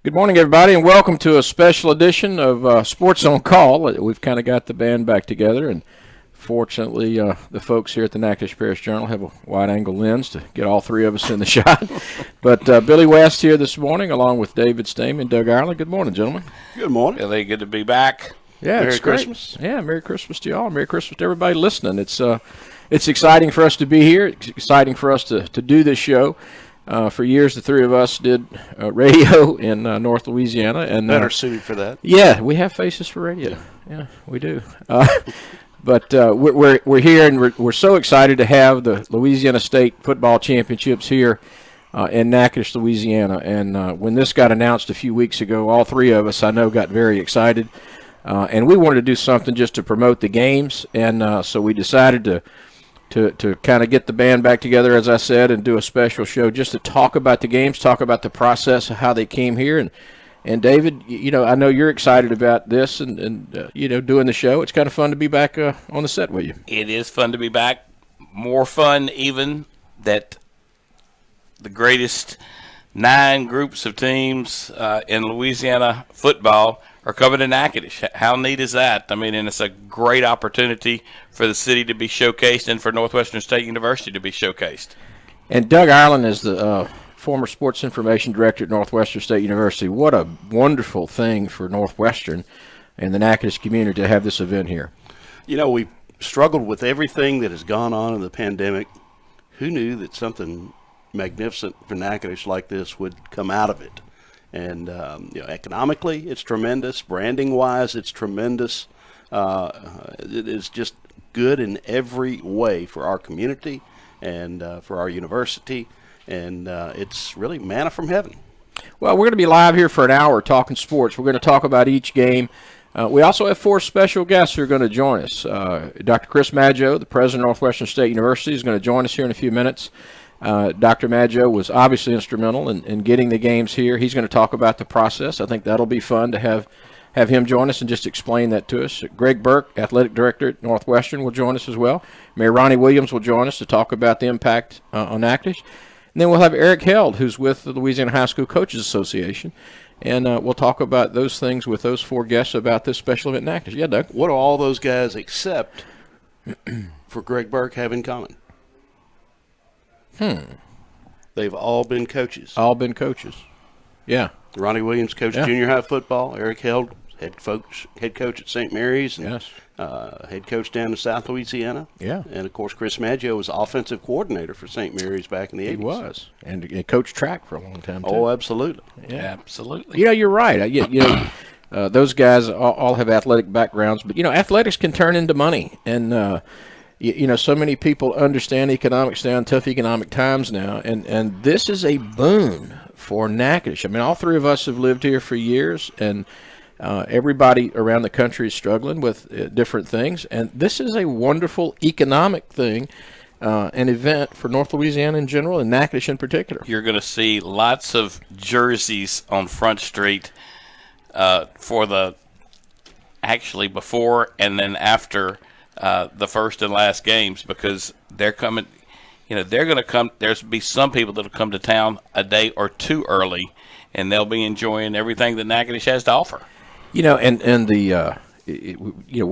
Good morning, everybody, and welcome to a special edition of Sports on Call. We've kind of got the band back together, and fortunately, the folks here at the Natchitoches Parish Journal have a wide-angle lens to get all three of us in the shot. But Billy West here this morning, along with David Stamey and Doug Ireland. Good morning, gentlemen. Good morning. Billy, good to be back. Yeah, Merry it's great. Christmas. Yeah, Merry Christmas to y'all. Merry Christmas to everybody listening. It's exciting for us to be here. It's exciting for us to do this show. For years, the three of us did radio in North Louisiana, and Better suited for that. Yeah, we have faces for radio. Yeah, we do. But we're here, and we're so excited to have the Louisiana State Football Championships here in Natchitoches, Louisiana. And when this got announced a few weeks ago, all three of us, I know, got very excited. And we wanted to do something just to promote the games, and so we decided to kind of get the band back together, as I said, and do a special show just to talk about the games, talk about the process of how they came here. And David, I know you're excited about this and doing the show. It's kind of fun to be back on the set with you. It is fun to be back. More fun even that the greatest 9 groups of teams in Louisiana football are coming to Natchitoches. How neat is that? I mean, and it's a great opportunity for the city to be showcased and for Northwestern State University to be showcased. And Doug Ireland is the former sports information director at Northwestern State University. What a wonderful thing for Northwestern and the Natchitoches community to have this event here. We've struggled with everything that has gone on in the pandemic. Who knew that something magnificent for Natchitoches like this would come out of it? And, economically, it's tremendous. Branding-wise, it's tremendous. It is just good in every way for our community and for our university. And it's really manna from heaven. Well, we're going to be live here for an hour talking sports. We're going to talk about each game. We also have 4 special guests who are going to join us. Dr. Chris Maggio, the president of Northwestern State University, is going to join us here in a few minutes. Dr. Maggio was obviously instrumental in getting the games here. He's going to talk about the process. I think that'll be fun to have him join us and just explain that to us. Greg Burke, athletic director at Northwestern, will join us as well. Mayor Ronnie Williams will join us to talk about the impact on Natchitoches. And then we'll have Eric Held, who's with the Louisiana High School Coaches Association, and we'll talk about those things with those 4 guests about this special event in Natchitoches. Yeah, Doug? What do all those guys except for Greg Burke have in common? They've all been coaches. All been coaches. Yeah. Ronnie Williams coached junior high football. Eric Held, head coach at St. Mary's. And, yes. Head coach down in South Louisiana. Yeah. And, of course, Chris Maggio was offensive coordinator for St. Mary's back in the 80s. He was. And he coached track for a long time, too. Oh, absolutely. Yeah, absolutely. You're right. Those guys all have athletic backgrounds. But, athletics can turn into money. And, so many people understand economics now in tough economic times now. And this is a boon for Natchitoches. I mean, all 3 of us have lived here for years, and everybody around the country is struggling with different things. And this is a wonderful economic thing, an event for North Louisiana in general and Natchitoches in particular. You're going to see lots of jerseys on Front Street for the actually before and then after the first and last games, because they're coming. They're going to come. There's be some people that'll come to town a day or 2 early, and they'll be enjoying everything that Natchitoches has to offer. We're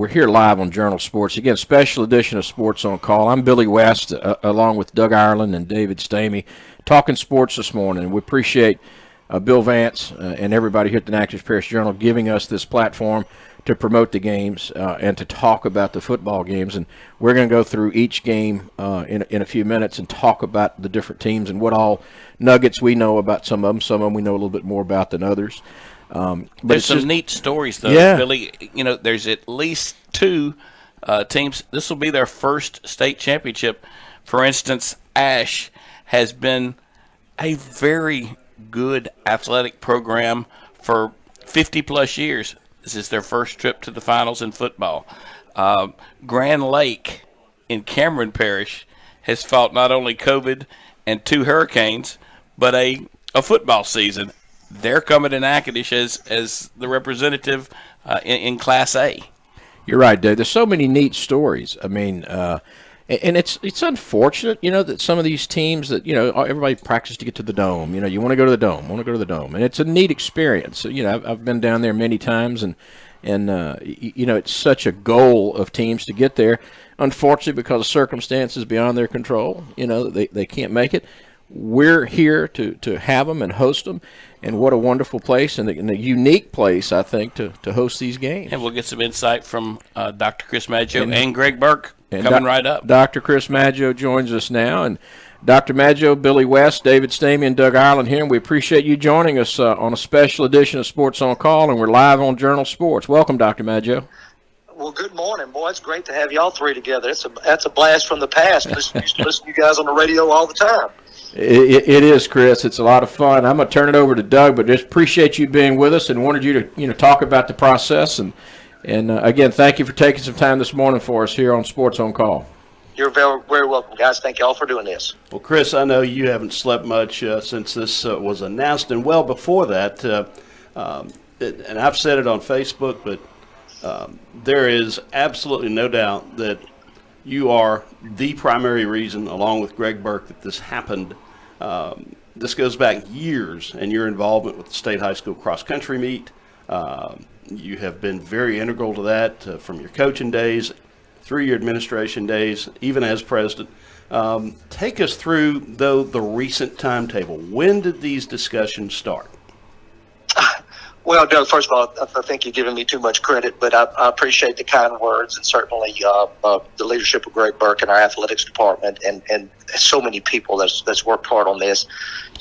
here live on Journal Sports. Again, special edition of Sports on Call. I'm Billy West, along with Doug Ireland and David Stamey, talking sports this morning. We appreciate Bill Vance and everybody here at the Natchitoches Parish Journal giving us this platform to promote the games and to talk about the football games. And we're going to go through each game in a few minutes and talk about the different teams and what all nuggets we know about some of them. Some of them we know a little bit more about than others. But there's some neat stories, though, Billy. There's at least 2 teams. This will be their first state championship. For instance, Ash has been a very good athletic program for 50-plus years. This is their first trip to the finals in football. Grand Lake in Cameron Parish has fought not only COVID and 2 hurricanes, but a football season. They're coming to Natchitoches as the representative in Class A. You're right, Dave. There's so many neat stories. I mean, And it's unfortunate, that some of these teams that, everybody practices to get to the Dome. You want to go to the Dome, and it's a neat experience. I've been down there many times, and it's such a goal of teams to get there. Unfortunately, because of circumstances beyond their control, they can't make it. We're here to have them and host them, and what a wonderful place and a unique place, I think, to host these games. And we'll get some insight from Dr. Chris Maggio and Greg Burke coming right up. Dr. Chris Maggio joins us now, and Dr. Maggio, Billy West, David Stamey, and Doug Ireland here, and we appreciate you joining us on a special edition of Sports on Call, and we're live on Journal Sports. Welcome, Dr. Maggio. Well, good morning, boy. It's great to have y'all three together. That's a blast from the past. Used to listen to you guys on the radio all the time. It is, Chris. It's a lot of fun. I'm going to turn it over to Doug, but just appreciate you being with us and wanted you to talk about the process. And again, thank you for taking some time this morning for us here on Sports on Call. You're very, very welcome, guys. Thank you all for doing this. Well, Chris, I know you haven't slept much since this was announced, and well before that, and I've said it on Facebook, but there is absolutely no doubt that you are the primary reason, along with Greg Burke, that this happened. This goes back years, and your involvement with the state high school cross-country meet. You have been very integral to that from your coaching days, through your administration days, even as president. Take us through, though, the recent timetable. When did these discussions start? Well, Doug, first of all, I think you're giving me too much credit, but I appreciate the kind words, and certainly the leadership of Greg Burke and our athletics department and so many people that's worked hard on this.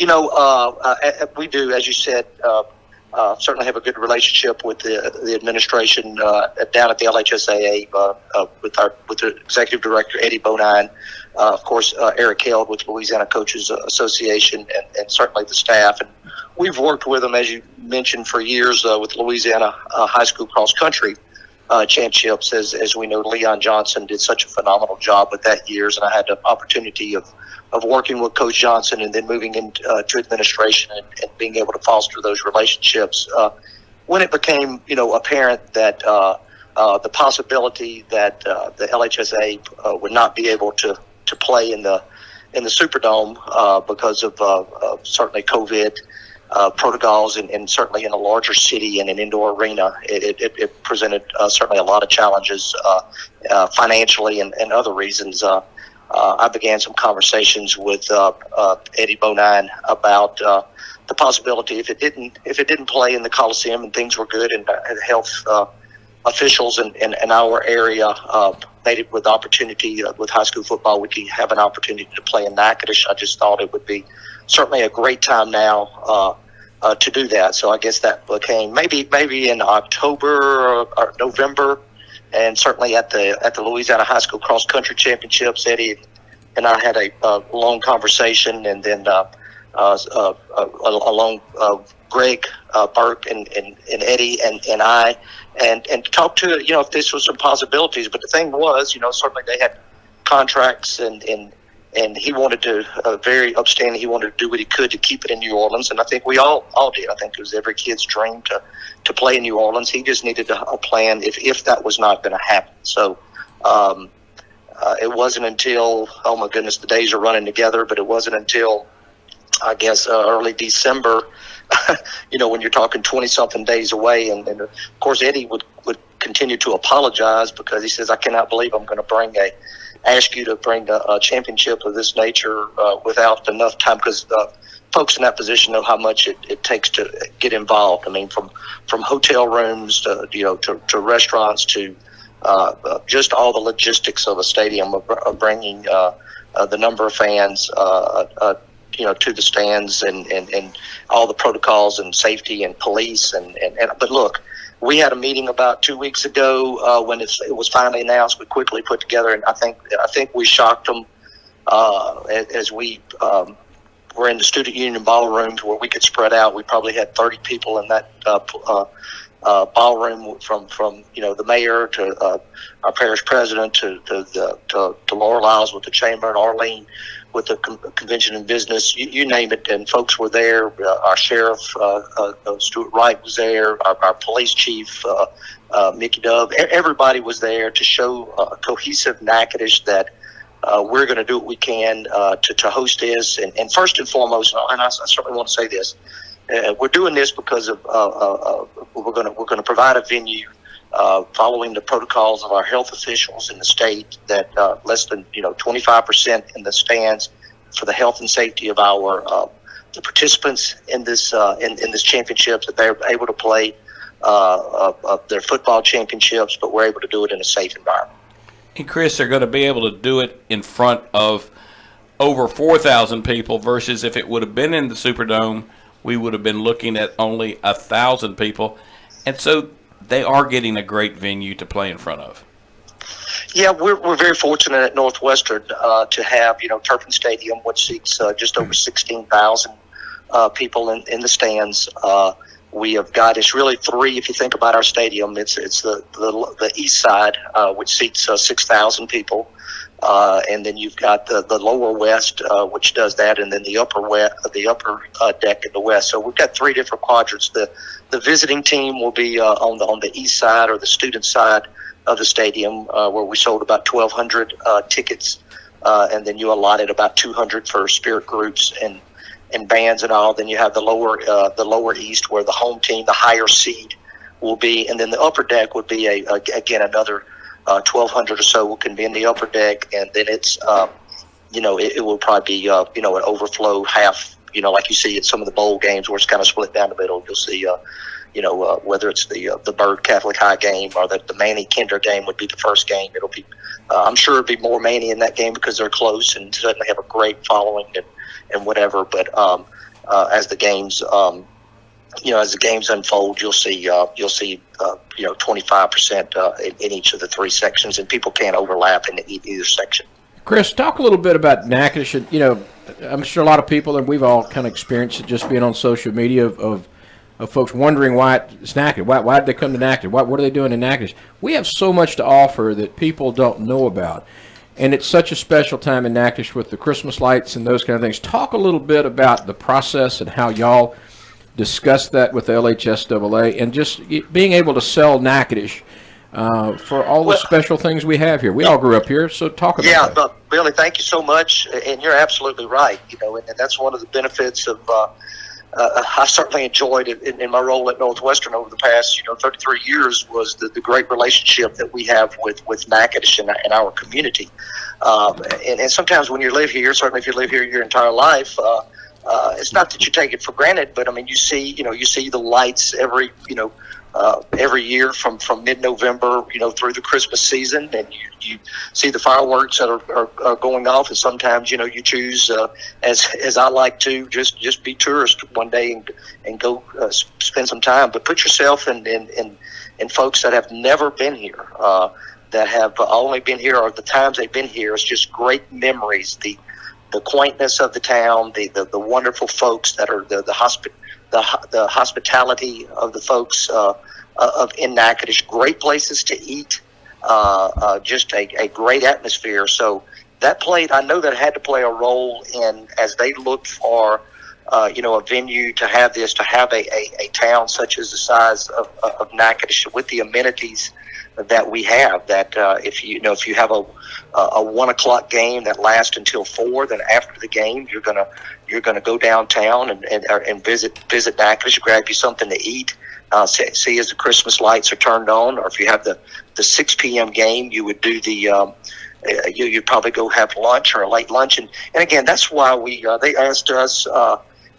We do, as you said, certainly have a good relationship with the administration down at the LHSAA with the executive director, Eddie Bonine, of course, Eric Held with Louisiana Coaches Association, and certainly the staff. And we've worked with them, as you mentioned, for years with Louisiana high school cross country championships. As we know, Leon Johnson did such a phenomenal job with that years, and I had the opportunity of working with Coach Johnson and then moving into administration and being able to foster those relationships. When it became, apparent that the possibility that the LHSA would not be able to play in the Superdome because of certainly COVID protocols and certainly in a larger city and an indoor arena, it presented certainly a lot of challenges financially and other reasons. I began some conversations with Eddie Bonine about the possibility if it didn't play in the Coliseum and things were good and health officials in our area made it with opportunity with high school football, we could have an opportunity to play in Natchitoches. I just thought it would be certainly a great time now to do that. So I guess that became maybe in October or November. And certainly at the Louisiana High School Cross Country Championships, Eddie and I had a long conversation, and then along Greg Burke and Eddie and I, and talked to if this was some possibilities. But the thing was, certainly they had contracts, and he wanted to very upstanding. He wanted to do what he could to keep it in New Orleans, and I think we all did. I think it was every kid's dream to play in New Orleans. He just needed a plan if that was not going to happen. So it wasn't until, oh my goodness, the days are running together, but it wasn't until, I guess, early December, when you're talking 20-something days away. And of course, Eddie would continue to apologize because he says, I cannot believe I'm going to ask you to bring a championship of this nature without enough time, because folks in that position know how much it takes to get involved. I mean, from hotel rooms to restaurants to just all the logistics of a stadium of bringing the number of fans to the stands and all the protocols and safety and police but look, we had a meeting about 2 weeks ago when it was finally announced. We quickly put together, and I think we shocked them as we were in the student union ballrooms where we could spread out. We probably had 30 people in that ballroom, from the mayor to our parish president to Laura Lyles with the chamber, and Arlene with the convention and business, you name it, and folks were there. Our sheriff, Stuart Wright, was there. Our police chief, Mickey Dove. Everybody was there to show a cohesive Natchitoches that we're going to do what we can to host this. And first and foremost, and I certainly want to say this, we're doing this because of we're going to provide a venue following the protocols of our health officials in the state that less than 25% in the stands for the health and safety of our the participants in this championship, that they're able to play their football championships, but we're able to do it in a safe environment. And Chris, they're going to be able to do it in front of over 4,000 people versus if it would have been in the Superdome, we would have been looking at only 1,000 people. And so they are getting a great venue to play in front of. Yeah, we're very fortunate at Northwestern to have, Turpin Stadium, which seats just over 16,000 people in the stands. We have got, it's really three, if you think about our stadium, it's the east side, which seats 6,000 people. And then you've got the lower west, which does that, and then the upper deck in the west. So we've got three different quadrants. The visiting team will be on the east side, or the student side of the stadium, where we sold about 1,200 tickets, and then you allotted about 200 for spirit groups and bands and all. Then you have the lower east, where the home team, the higher seed, will be, and then the upper deck would be again another 1,200 or so can be in the upper deck, and then it's it will probably be an overflow half, like you see at some of the bowl games where it's kind of split down the middle. You'll see whether it's the BYRD Catholic High game or the Manny Kinder game would be the first game. It'll be I'm sure it'll be more Manny in that game because they're close and certainly have a great following and whatever. But as the games unfold, you'll see 25% in each of the three sections, and people can't overlap in either section. Chris, talk a little bit about Natchitoches. I'm sure a lot of people, and we've all kind of experienced it just being on social media of folks wondering why it's Natchitoches. Why did they come to Natchitoches? What are they doing in Natchitoches? We have so much to offer that people don't know about. And it's such a special time in Natchitoches with the Christmas lights and those kind of things. Talk a little bit about the process and how y'all discuss that with the LHSAA and just being able to sell Natchitoches for all the special things we have here. We all grew up here, so talk about that. Yeah, Billy, thank you so much. And you're absolutely right. And that's one of the benefits of I certainly enjoyed it in my role at Northwestern over the past 33 years was the great relationship that we have with Natchitoches and our community. And sometimes when you live here, certainly if you live here your entire life, it's not that you take it for granted, but I mean you see the lights every year from mid-November through the Christmas season, and you see the fireworks that are going off, and sometimes you choose as I like to just be tourist one day and go spend some time, but put yourself in folks that have never been here, that have only been here, or the times they've been here. It's just great memories. The quaintness of the town, the wonderful folks that are the hospitality of the folks in Natchitoches, great places to eat, just a great atmosphere. So that played, I know that had to play a role in, as they looked for a venue to have a town such as the size of Natchitoches with the amenities that we have, that if you have a 1 o'clock game that lasts until 4, then after the game you're gonna go downtown and visit Natchitoches, grab you something to eat, see as the Christmas lights are turned on, or if you have the 6 p.m. game, you would do you'd probably go have lunch or a late lunch, and again that's why they asked us.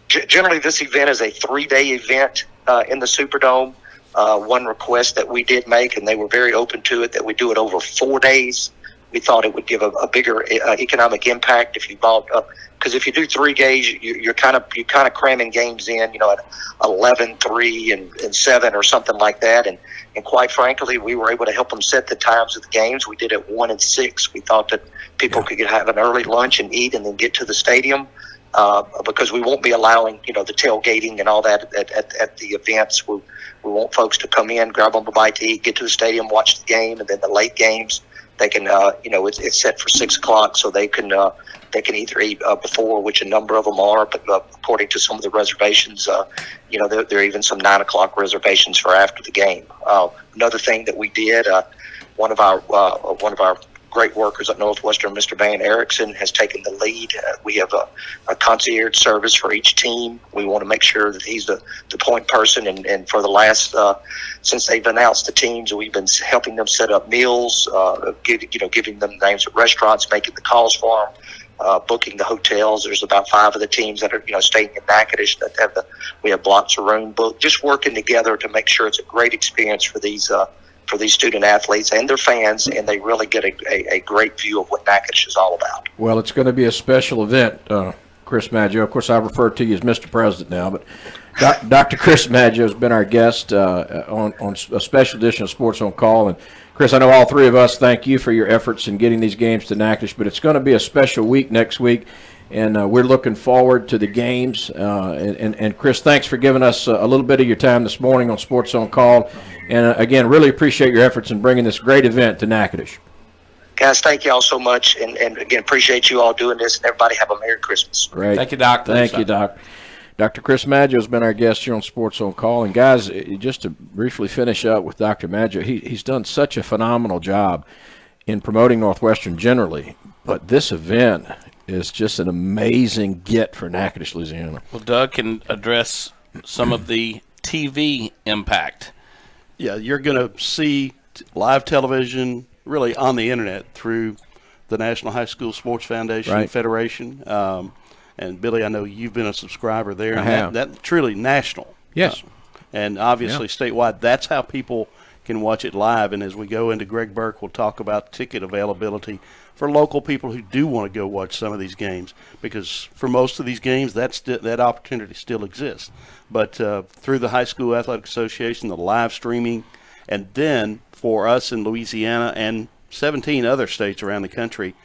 Generally, this event is a 3-day event in the Superdome. One request that we did make, and they were very open to it, that we do it over 4 days. We thought it would give a bigger economic impact if you bought up, because if you do 3 days, you're kind of cramming games in, at 11, 3, and 7 or something like that. And quite frankly, we were able to help them set the times of the games. We did it 1 and 6. We thought that people could have an early lunch and eat, and then get to the stadium. Because we won't be allowing, the tailgating and all that at the events. We want folks to come in, grab them a bite to eat, get to the stadium, watch the game, and then the late games, they can, it's set for 6 o'clock, so they can either eat before, which a number of them are, but according to some of the reservations, there are even some 9 o'clock reservations for after the game. Another thing that we did, one of our great workers at Northwestern. Mr. Van Erickson has taken the lead. We have a concierge service for each team. We want to make sure that he's the point person. And for the last, since they've announced the teams, we've been helping them set up meals, giving them names of restaurants, making the calls for them, booking the hotels. There's about 5 of the teams that are, staying in Natchitoches that have we have blocks of room booked. Just working together to make sure it's a great experience for these student athletes and their fans, and they really get a great view of what Natchitoches is all about. Well, it's going to be a special event, Chris Maggio. Of course, I refer to you as Mr. President now, but Dr. Chris Maggio has been our guest on a special edition of Sports on Call. And Chris, I know all 3 of us thank you for your efforts in getting these games to Natchitoches, but it's going to be a special week next week, and we're looking forward to the games. And Chris, thanks for giving us a little bit of your time this morning on Sports on Call. And, again, really appreciate your efforts in bringing this great event to Natchitoches. Guys, thank you all so much. And again, appreciate you all doing this. And everybody have a Merry Christmas. Great. Thank you, Doc. Thank you, Doc. Dr. Chris Maggio has been our guest here on Sports on Call. And, guys, just to briefly finish up with Dr. Maggio, he's done such a phenomenal job in promoting Northwestern generally. But this event is just an amazing get for Natchitoches, Louisiana. Well, Doug can address some of the TV impact. Yeah, you're going to see live television really on the internet through the National High School Sports Foundation Federation. And, Billy, I know you've been a subscriber there. I have. That truly national. Yes. And obviously statewide, that's how people can watch it live. And as we go into Greg Burke, we'll talk about ticket availability for local people who do want to go watch some of these games, because for most of these games, that opportunity still exists. But through the High School Athletic Association, the live streaming, and then for us in Louisiana and 17 other states around the country,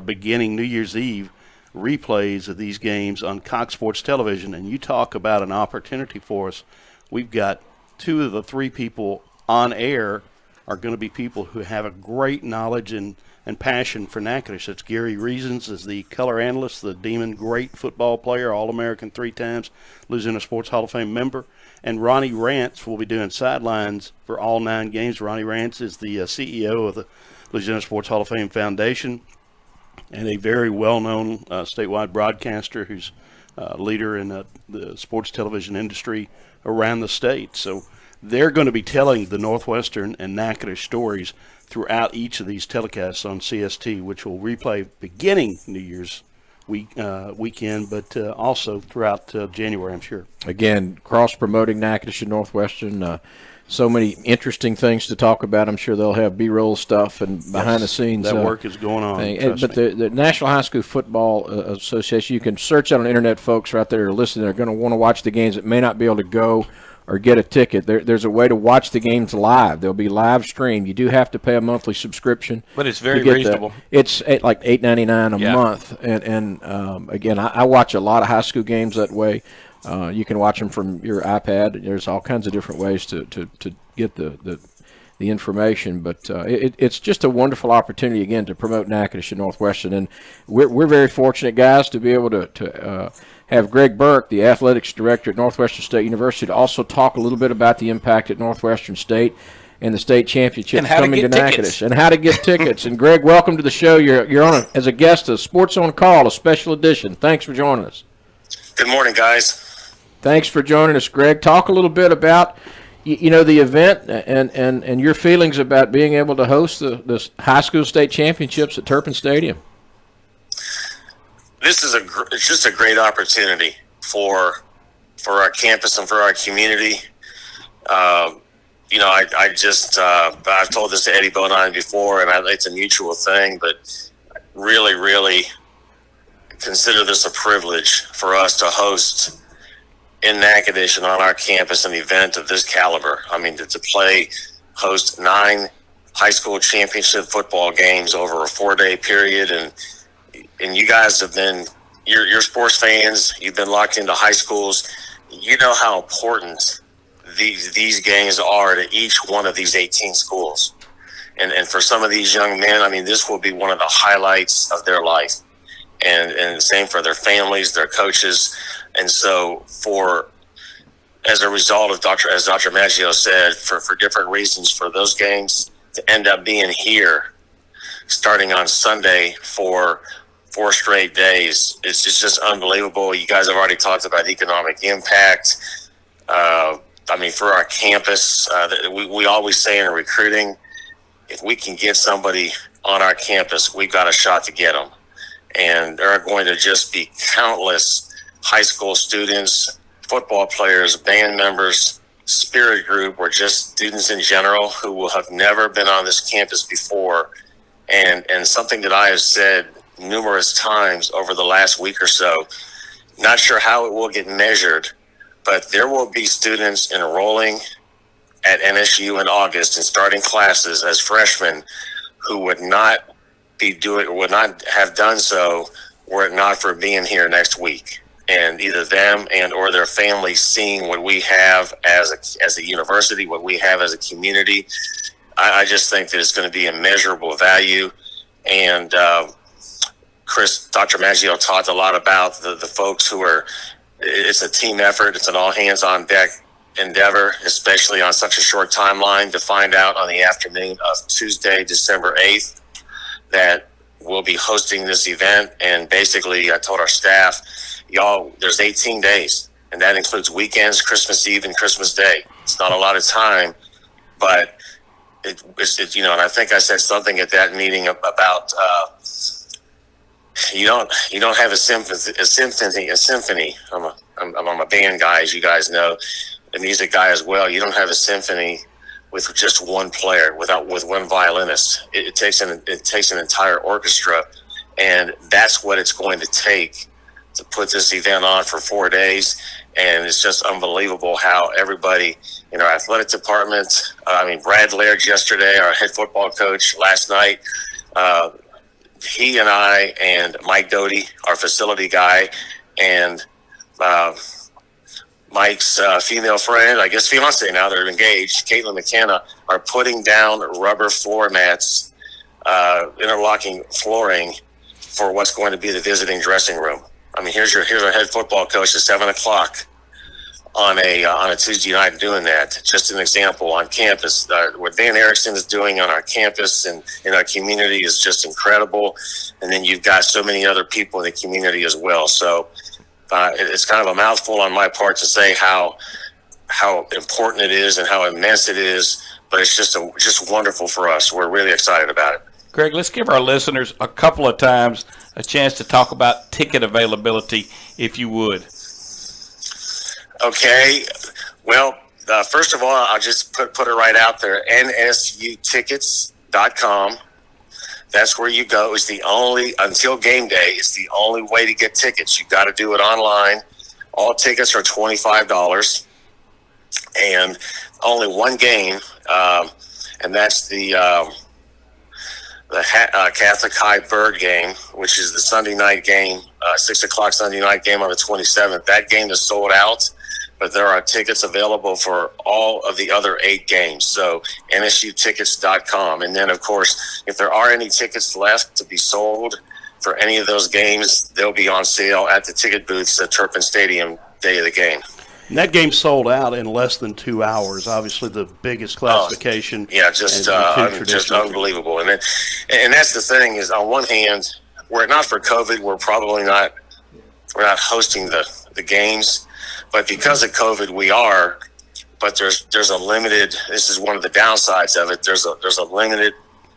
beginning New Year's Eve, replays of these games on Cox Sports Television. And you talk about an opportunity for us. We've got 2 of the 3 people on air are going to be people who have a great knowledge and passion for Natchitoches. That's Gary Reasons as the color analyst, the Demon great football player, All-American 3 times, Louisiana Sports Hall of Fame member. And Ronnie Rance will be doing sidelines for all 9 games. Ronnie Rance is the CEO of the Louisiana Sports Hall of Fame Foundation and a very well-known statewide broadcaster who's a leader in the sports television industry around the state. So they're going to be telling the Northwestern and Natchitoches stories throughout each of these telecasts on CST, which will replay beginning New Year's weekend, but also throughout January, I'm sure. Again, cross-promoting Natchitoches and Northwestern. So many interesting things to talk about. I'm sure they'll have B-roll stuff and behind-the-scenes. That work is going on. But the National High School Football Association, you can search out on the internet, folks right there listening. They're going to want to watch the games that may not be able to go or get a ticket. There's a way to watch the games live. They'll be live streamed. You do have to pay a monthly subscription. But it's very reasonable. It's like $8.99 a month. And again, I watch a lot of high school games that way. You can watch them from your iPad. There's all kinds of different ways to get the information. But it's just a wonderful opportunity, again, to promote Natchitoches and Northwestern. And we're very fortunate, guys, to be able to have Greg Burke, the athletics director at Northwestern State University, to also talk a little bit about the impact at Northwestern State and the state championships coming to Natchitoches and how to get tickets. And Greg, welcome to the show. You're on as a guest of Sports on Call, a special edition. Thanks for joining us. Good morning, guys. Thanks for joining us, Greg. Talk a little bit about the event and your feelings about being able to host the high school state championships at Turpin Stadium. This is it's just a great opportunity for our campus and for our community. I've told this to Eddie Bonine before, and it's a mutual thing, but really, really consider this a privilege for us to host in Natchitoches and on our campus an event of this caliber. I mean, to host 9 high school championship football games over a 4-day period, and you guys have been, you're sports fans, you've been locked into high schools, you know how important these games are to each one of these 18 schools. And for some of these young men, I mean, this will be one of the highlights of their life. And the same for their families, their coaches. And so as a result of as Dr. Maggio said, for different reasons, for those games to end up being here starting on Sunday for 4 straight days. It's just unbelievable. You guys have already talked about economic impact. For our campus, we always say in recruiting, if we can get somebody on our campus, we've got a shot to get them. And there are going to just be countless high school students, football players, band members, spirit group, or just students in general who will have never been on this campus before. And something that I have said numerous times over the last week or so, not sure how it will get measured, but there will be students enrolling at NSU in August and starting classes as freshmen who would not have done so were it not for being here next week. And either them and or their families seeing what we have as a university, what we have as a community, I just think that it's going to be a measurable value. And Dr. Maggio talked a lot about the folks who are, it's a team effort. It's an all hands on deck endeavor, especially on such a short timeline, to find out on the afternoon of Tuesday, December 8th, that we'll be hosting this event. And basically I told our staff, y'all, there's 18 days, and that includes weekends, Christmas Eve and Christmas Day. It's not a lot of time, but it's and I think I said something at that meeting about you don't have a symphony. I'm a band guy, as you guys know, a music guy as well. You don't have a symphony with just one player, with one violinist. It takes an entire orchestra, and that's what it's going to take to put this event on for 4 days. And it's just unbelievable how everybody in our athletic department, Brad Laird yesterday, our head football coach, last night, he and I and Mike Doty, our facility guy, and Mike's female friend, I guess fiance now, they're engaged, Caitlin McKenna, are putting down rubber floor mats, interlocking flooring for what's going to be the visiting dressing room. Here's our head football coach at 7:00 on a Tuesday night doing that. Just an example on campus. What Van Erickson is doing on our campus and in our community is just incredible. And then you've got so many other people in the community as well. So it's kind of a mouthful on my part to say how important it is and how immense it is. But it's just wonderful for us. We're really excited about it. Greg, let's give our listeners a couple of times a chance to talk about ticket availability, if you would. Okay. Well, first of all, I'll just put it right out there. nsutickets.com. That's where you go. It's the only, until game day, it's the only way to get tickets. You've got to do it online. All tickets are $25. And only one game, and that's the Catholic High BYRD game, which is the Sunday night game, 6:00 Sunday night game on the 27th. That game is sold out, but there are tickets available for all of the other 8 games. So nsutickets.com. And then, of course, if there are any tickets left to be sold for any of those games, they'll be on sale at the ticket booths at Turpin Stadium day of the game. And that game sold out in less than 2 hours. Obviously, the biggest classification. Just unbelievable. And that's the thing is, on one hand, were it not for COVID, we're not hosting the games. But because of COVID, we are. But there's a limited. This is one of the downsides of it. There's a limited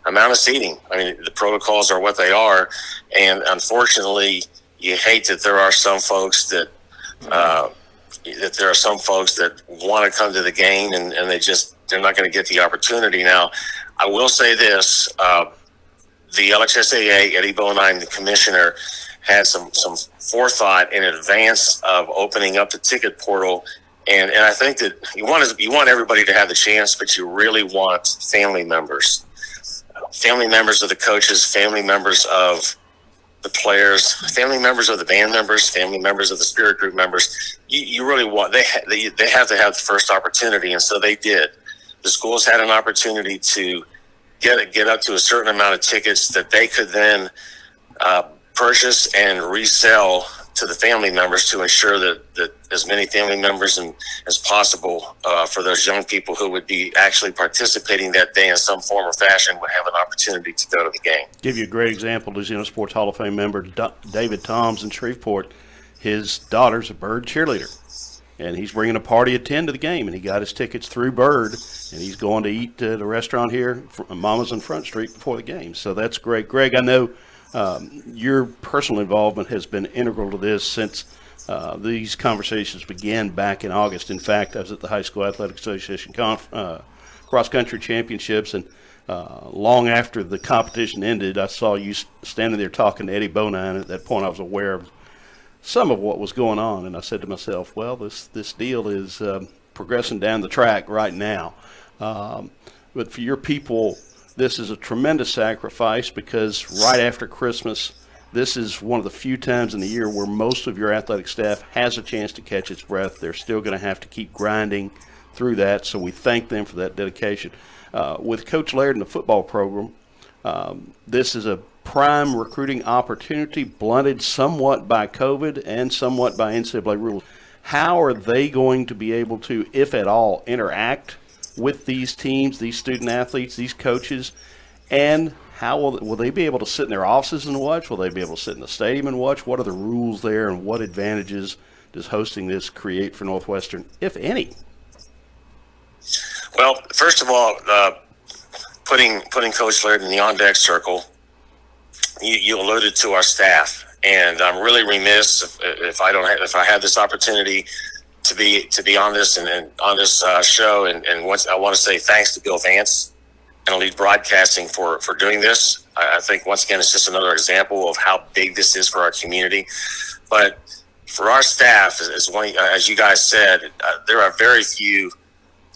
amount of seating. The protocols are what they are, and unfortunately, you hate that there are some folks that want to come to the game and they're not going to get the opportunity. Now, I will say this: the LHSAA, Eddie Bonine, the commissioner, had some forethought in advance of opening up the ticket portal, and I think that you want everybody to have the chance, but you really want family members of the coaches, family members of the players, family members of the band members, family members of the spirit group members. You really want they have to have the first opportunity, and so they did. The schools had an opportunity to get up to a certain amount of tickets that they could then purchase and resell to the family members to ensure that as many family members as possible for those young people who would be actually participating that day in some form or fashion would have an opportunity to go to the game. Give you a great example, Louisiana Sports Hall of Fame member David Toms in Shreveport. His daughter's a BYRD cheerleader, and he's bringing a party of 10 to the game, and he got his tickets through BYRD, and he's going to eat at a restaurant here, Mama's on Front Street, before the game. So that's great. Greg, I know your personal involvement has been integral to this since these conversations began back in August. In fact, I was at the High School Athletic Association cross-country championships, and long after the competition ended, I saw you standing there talking to Eddie Bonine. At that point, I was aware of some of what was going on, and I said to myself, well, this deal is progressing down the track right now. But for your people, this is a tremendous sacrifice, because right after Christmas, this is one of the few times in the year where most of your athletic staff has a chance to catch its breath. They're still going to have to keep grinding through that, so we thank them for that dedication. With Coach Laird and the football program, this is a prime recruiting opportunity, blunted somewhat by COVID and somewhat by NCAA rules. How are they going to be able to, if at all, interact with these teams, these student athletes, these coaches, and how will they be able to sit in their offices and watch? Will they be able to sit in the stadium and watch? What are the rules there, and what advantages does hosting this create for Northwestern, if any? Well, first of all, putting Coach Laird in the on-deck circle, you alluded to our staff, and I'm really remiss if I had this opportunity to be on this and on this show. And once I want to say thanks to Bill Vance and Elite Broadcasting for doing this. I think once again it's just another example of how big this is for our community. But for our staff, as you guys said, there are very few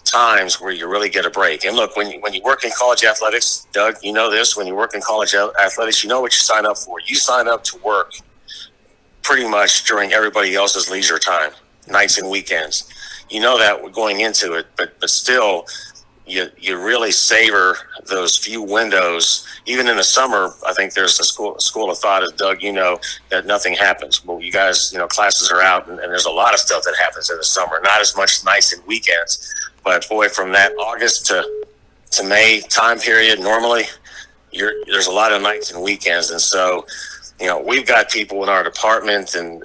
times where you really get a break. And look, when you work in college athletics, Doug, you know this, when you work in college athletics, you know what you sign up for. You sign up to work pretty much during everybody else's leisure time, nights and weekends. You know that going into it, but still you really savor those few windows. Even in the summer, I think there's a school of thought, as Doug, you know, that nothing happens. Well, you guys, classes are out, and there's a lot of stuff that happens in the summer. Not as much nights and weekends, but boy, from that August to May time period, normally there's a lot of nights and weekends. And so, we've got people in our department, and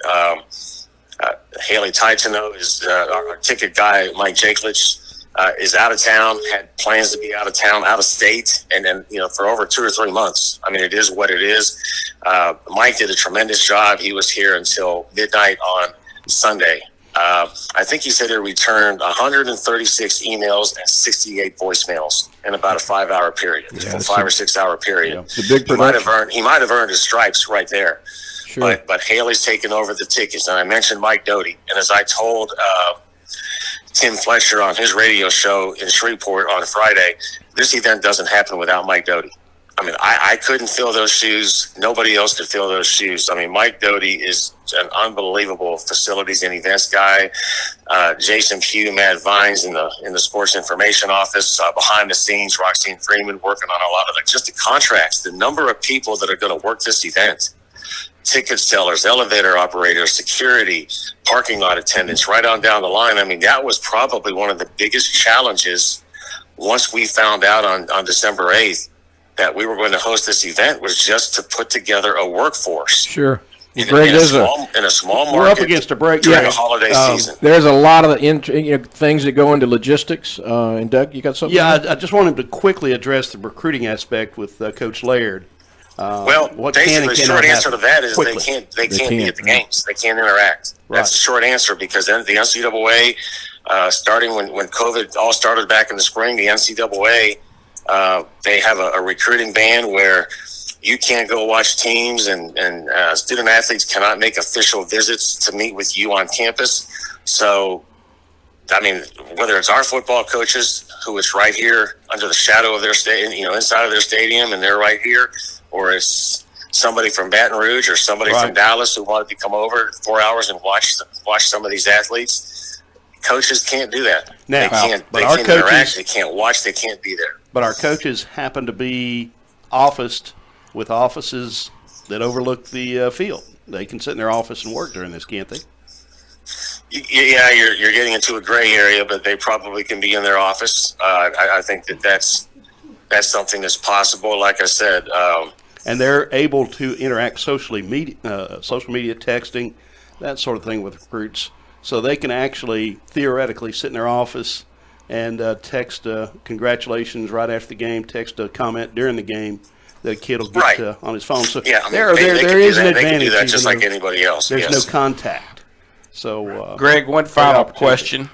Haley Titano is our ticket guy. Mike Jakelich is out of town, had plans to be out of town, out of state, and then, for over 2 or 3 months. I mean, it is what it is. Mike did a tremendous job. He was here until midnight on Sunday. I think he said he returned 136 emails and 68 voicemails in about a 5-hour period, a 5 or 6 hour period. Yeah, it's a big production. He might have earned his stripes right there. Sure. But Haley's taken over the tickets, and I mentioned Mike Doty, and as I told Tim Fletcher on his radio show in Shreveport on Friday, this event doesn't happen without Mike Doty. I mean, I couldn't fill those shoes. Nobody else could fill those shoes. I mean, Mike Doty is an unbelievable facilities and events guy. Jason Pugh, Matt Vines in the sports information office, behind the scenes, Roxanne Freeman working on a lot of just the contracts, the number of people that are going to work this event. Ticket sellers, elevator operators, security, parking lot attendants, right on down the line. I mean, that was probably one of the biggest challenges once we found out on December 8th that we were going to host this event, was just to put together a workforce. Sure. In a small market. We're up against a break during the holiday season. There's a lot of things that go into logistics. And Doug, you got something? Yeah, I just wanted to quickly address the recruiting aspect with Coach Laird. Basically, the short answer to that is they can't be at the games. They can't interact. Right. That's the short answer, because then the NCAA, starting when COVID all started back in the spring, the NCAA, they have a recruiting ban where you can't go watch teams, and student athletes cannot make official visits to meet with you on campus. So, I mean, whether it's our football coaches, who it's right here under the shadow of their stadium, inside of their stadium, and they're right here, or it's somebody from Baton Rouge or somebody from Dallas who wanted to come over 4 hours and watch some of these athletes. Coaches can't do that. Now, they can't interact. They can't watch. They can't be there. But our coaches happen to be officed with offices that overlook the field. they can sit in their office and work during this, can't they? Yeah, you're getting into a gray area, but they probably can be in their office. I think that's something that's possible. Like I said, and they're able to interact social media, texting, that sort of thing with recruits, so they can actually theoretically sit in their office and text congratulations right after the game, text a comment during the game that a kid will get on his phone. So yeah, I mean, there is an advantage. They can do that just like anybody else. There's no contact. So, Greg, one final question.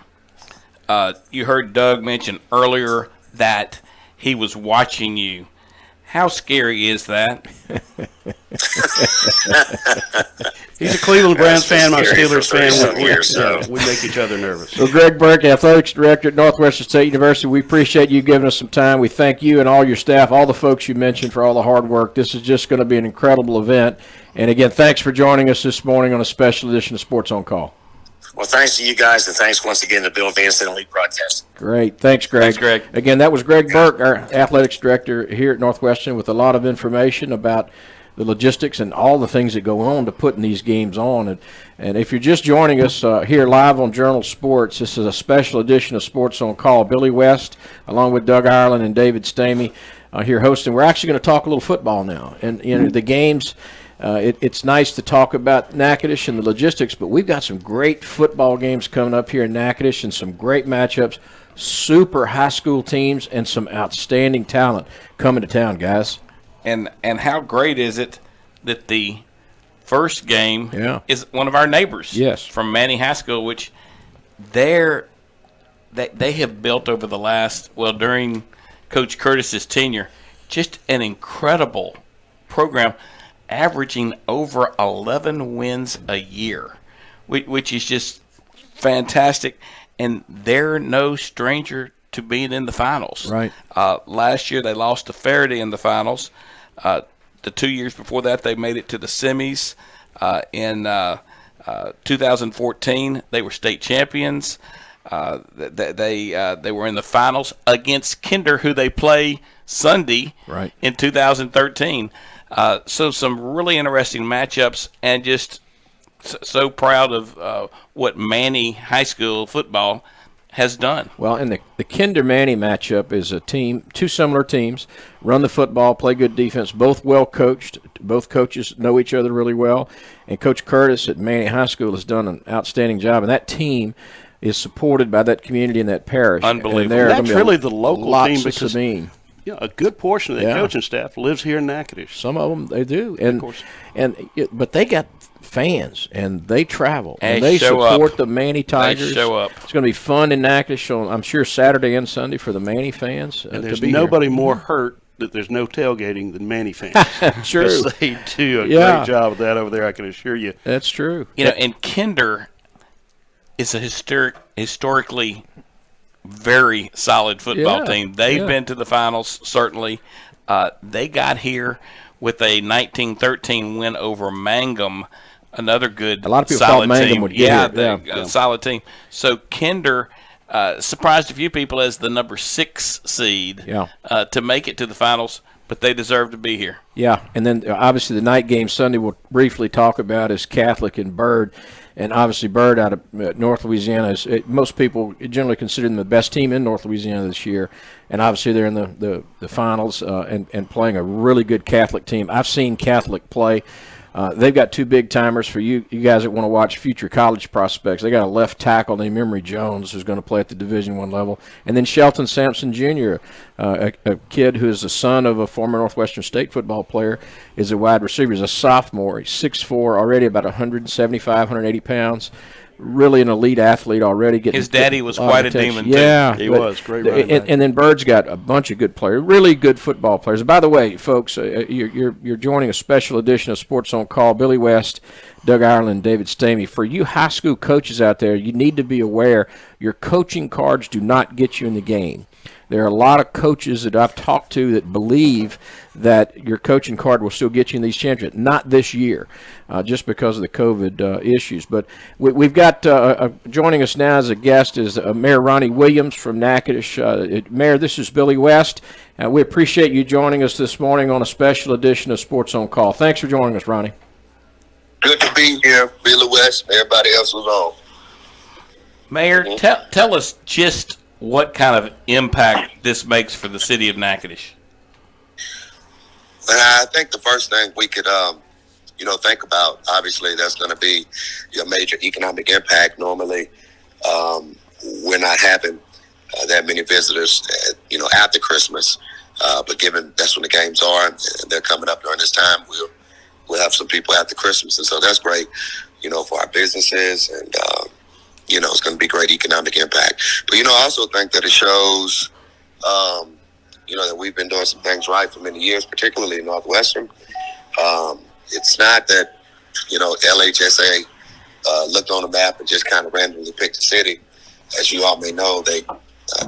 You heard Doug mention earlier that he was watching you. How scary is that? He's a Cleveland Browns fan, my Steelers fan. We make each other nervous. So, Greg Burke, Athletics Director at Northwestern State University, we appreciate you giving us some time. We thank you and all your staff, all the folks you mentioned, for all the hard work. This is just going to be an incredible event. And, again, thanks for joining us this morning on a special edition of Sports on Call. Well, thanks to you guys, and thanks once again to Bill Vance and Elite Broadcasting. Great. Thanks, Greg. Thanks, Greg. Again, that was Greg Burke, our Athletics Director here at Northwestern, with a lot of information about the logistics and all the things that go on to putting these games on. And if you're just joining us here live on Journal Sports, this is a special edition of Sports on Call. Billy West, along with Doug Ireland and David Stamey, here hosting. We're actually going to talk a little football now. And, you know, the games, it's nice to talk about Natchitoches and the logistics, but we've got some great football games coming up here in Natchitoches and some great matchups, super high school teams, and some outstanding talent coming to town, guys. And how great is it that the first game is one of our neighbors from Manning High School, which they have built over the last, during Coach Curtis's tenure, just an incredible program, averaging over 11 wins a year, which is just fantastic. And they're no stranger to being in the finals. Right. Last year they lost to Faraday in the finals. The 2 years before that they made it to the semis. In 2014 they were state champions. They were in the finals against Kinder, who they play Sunday in 2013. So some really interesting matchups, and just so proud of what Manny High School football has done. Well, and the Kinder-Manny matchup is a team, two similar teams, run the football, play good defense, both well coached. Both coaches know each other really well. And Coach Curtis at Manny High School has done an outstanding job. And that team is supported by that community and that parish. Unbelievable. And that's really the local team, because a good portion of the coaching staff lives here in Natchitoches. Some of them, they do. And, of course. But they got fans, and they travel, and they support the Manny Tigers. They show up. It's going to be fun in Natchitoches, I'm sure, Saturday and Sunday for the Manny fans. And there's nobody more hurt that there's no tailgating than Manny fans. True. They do a great job of that over there, I can assure you. That's true. You know, and Kinder is a historically very solid football team. They've been to the finals, certainly. They got here with a 1913 win over Mangum, another good, a lot of people solid thought Mangum team. would get here. Solid team. So Kinder surprised a few people as the number 6 seed to make it to the finals, but they deserve to be here. Yeah, and then obviously the night game Sunday we'll briefly talk about is Catholic and BYRD. And obviously BYRD out of North Louisiana, most people generally consider them the best team in North Louisiana this year. And obviously they're in the finals and playing a really good Catholic team. I've seen Catholic play. They've got two big-timers for you guys that want to watch future college prospects. They got a left tackle named Emory Jones who's going to play at the Division I level. And then Shelton Sampson Jr., a kid who is the son of a former Northwestern State football player, is a wide receiver. He's a sophomore. He's 6'4", already about 175, 180 pounds. Really an elite athlete already. His daddy was quite a demon, too. Yeah. He was. Great running back. And then BYRD's got a bunch of good players, really good football players. And by the way, folks, you're joining a special edition of Sports on Call. Billy West, Doug Ireland, David Stamey. For you high school coaches out there, you need to be aware your coaching cards do not get you in the game. There are a lot of coaches that I've talked to that believe that your coaching card will still get you in these championships. Not this year, just because of the COVID issues. But we've got joining us now as a guest is Mayor Ronnie Williams from Natchitoches. Mayor, this is Billy West. We appreciate you joining us this morning on a special edition of Sports on Call. Thanks for joining us, Ronnie. Good to be here. Billy West, everybody else was on. Mayor, tell us just what kind of impact this makes for the city of Natchitoches. And I think the first thing we could, think about, obviously, that's going to be a major economic impact. Normally, we're not having that many visitors, after Christmas. But given that's when the games are, and they're coming up during this time, we'll have some people after Christmas. And so that's great, for our businesses. And, it's going to be great economic impact. But, I also think that it shows, that we've been doing some things right for many years, particularly in Northwestern. It's not that, LHSA looked on the map and just kind of randomly picked a city. As you all may know, they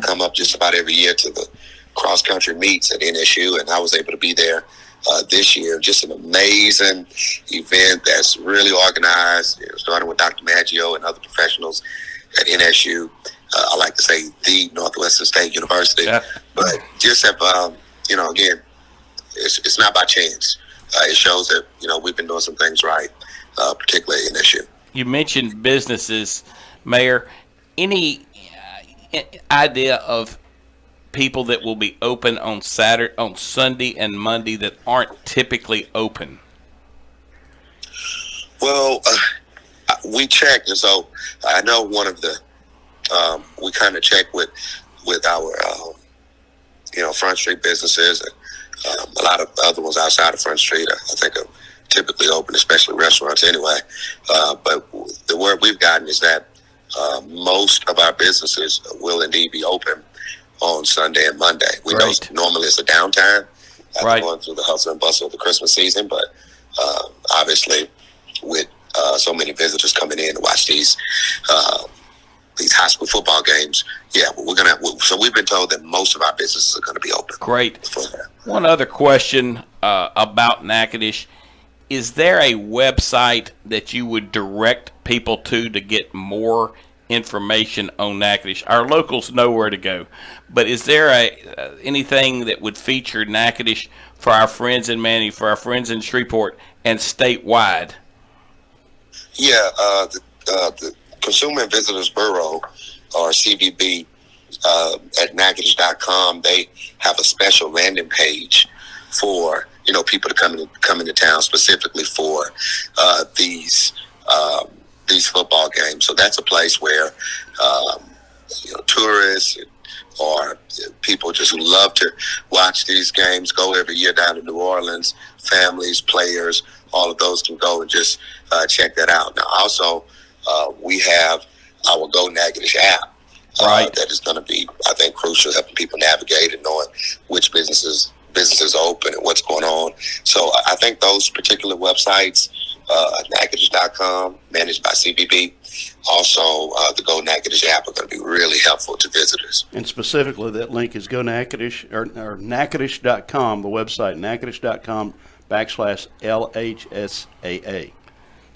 come up just about every year to the cross-country meets at NSU, and I was able to be there this year. Just an amazing event that's really organized, starting with Dr. Maggio and other professionals at NSU. I like to say the Northwestern State University. Yeah. But just have, again, it's not by chance. It shows that, we've been doing some things right, particularly in NSU. You mentioned businesses, Mayor. Any idea of people that will be open on Sunday and Monday that aren't typically open? Well, we checked, and so I know one of the we kind of check with our Front Street businesses, and a lot of other ones outside of Front Street I think are typically open, especially restaurants anyway. But the word we've gotten is that most of our businesses will indeed be open on Sunday and Monday. We know normally it's a downtime after going through the hustle and bustle of the Christmas season, but obviously with so many visitors coming in to watch these high school football games, so we've been told that most of our businesses are going to be open. Great. One other question about Natchitoches. Is there a website that you would direct people to get more information on Natchitoches? Our locals know where to go, but is there anything that would feature Natchitoches for our friends in Manning, for our friends in Shreveport, and statewide? Yeah, the Consumer and Visitors Bureau, or CVB, at Natchitoches.com, they have a special landing page for people to come into town specifically for these football games. So that's a place where tourists or people just who love to watch these games go every year down to New Orleans. Families, players, all of those can go and just check that out. Now, also, we have our Go Natchitoches app. That is going to be, I think, crucial, helping people navigate and knowing which businesses are open and what's going on. So I think those particular websites, Natchitoches.com, managed by CBB, also the Go Natchitoches app, are going to be really helpful to visitors. And specifically, that link is Go Natchitoches, or Natchitoches.com, the website, Natchitoches.com/LHSAA.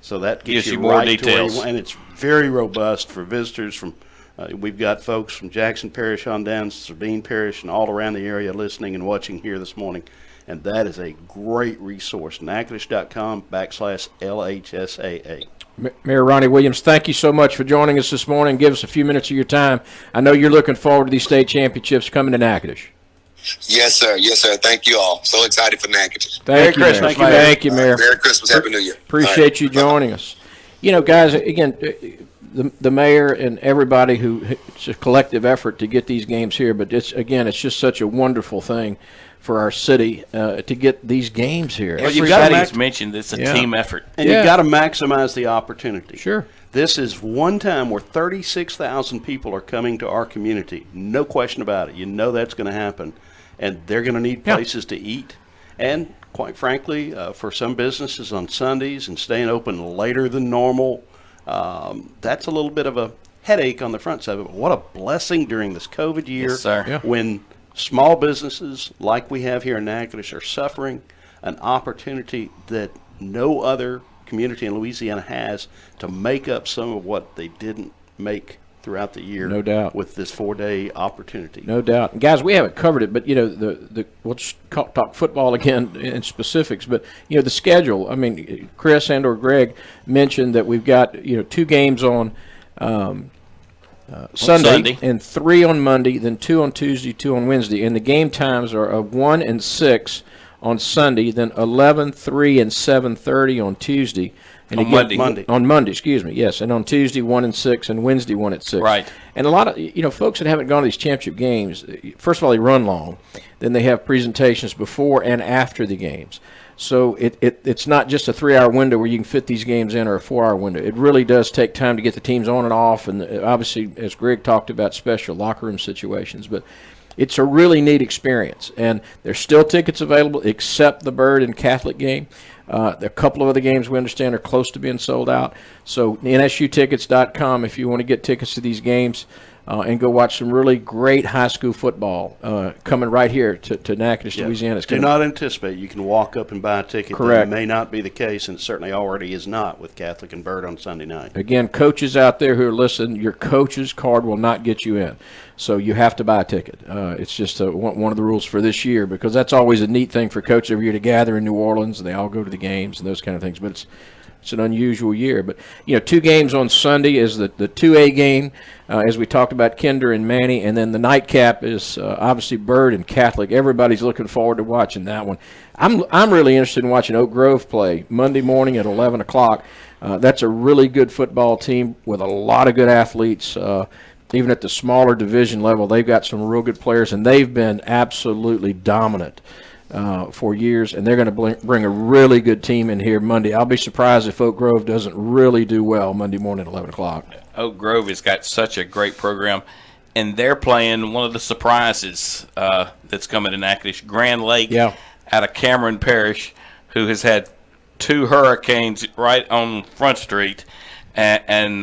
So that gives you more right details. to where and it's very robust for visitors from. We've got folks from Jackson Parish on down, Sabine Parish, and all around the area listening and watching here this morning. And that is a great resource. Natchitoches.com/LHSAA. Mayor Ronnie Williams, thank you so much for joining us this morning. Give us a few minutes of your time. I know you're looking forward to these state championships coming to Natchitoches. Yes, sir. Yes, sir. Thank you all. So excited for Natchitoches. Thank you, Mayor. Thank you, Mayor. Merry Christmas. Happy New Year. Appreciate you joining us. Guys, again, the mayor and everybody it's a collective effort to get these games here, but it's just such a wonderful thing for our city to get these games here. Everybody's mentioned it's a team effort. And you've got to maximize the opportunity. Sure. This is one time where 36,000 people are coming to our community. No question about it. That's going to happen. And they're going to need places to eat. And quite frankly, for some businesses on Sundays and staying open later than normal, that's a little bit of a headache on the front side. But what a blessing during this COVID year, when small businesses like we have here in Natchitoches are suffering, an opportunity that no other community in Louisiana has to make up some of what they didn't make throughout the year. No doubt. With this 4-day opportunity. No doubt. And guys, we haven't covered it, but, we'll just talk football again in specifics. But, the schedule, I mean, Chris and or Greg mentioned that we've got, 2 games on Sunday and 3 on Monday, then 2 on Tuesday, 2 on Wednesday. And the game times are of 1 and 6 on Sunday, then 11, 3, and 7:30 on Tuesday. And on Monday, excuse me, yes. And on Tuesday, 1 and 6, and Wednesday, 1 and 6. Right. And a lot of, folks that haven't gone to these championship games, first of all, they run long. Then they have presentations before and after the games. So it's not just a 3-hour window where you can fit these games in, or a 4-hour window. It really does take time to get the teams on and off, and obviously, as Greg talked about, special locker room situations. But it's a really neat experience, and there's still tickets available except the BYRD and Catholic game. A couple of other games we understand are close to being sold out. So nsutickets.com if you want to get tickets to these games and go watch some really great high school football coming right here to Natchitoches, Louisiana. Do not anticipate you can walk up and buy a ticket. Correct. That may not be the case, and it certainly already is not with Catholic and BYRD on Sunday night. Again, coaches out there who are listening, your coach's card will not get you in. So you have to buy a ticket. It's just one of the rules for this year, because that's always a neat thing for coaches every year to gather in New Orleans, and they all go to the games and those kind of things. But it's an unusual year. But, 2 games on Sunday is the 2A game, as we talked about, Kinder and Manny. And then the nightcap is obviously BYRD and Catholic. Everybody's looking forward to watching that one. I'm really interested in watching Oak Grove play Monday morning at 11 o'clock. That's a really good football team with a lot of good athletes. Even at the smaller division level, they've got some real good players, and they've been absolutely dominant for years, and they're going to bring a really good team in here Monday. I'll be surprised if Oak Grove doesn't really do well Monday morning at 11 o'clock. Oak Grove has got such a great program, and they're playing one of the surprises that's coming to Natchitoches, Grand Lake out of Cameron Parish, who has had 2 hurricanes right on Front Street and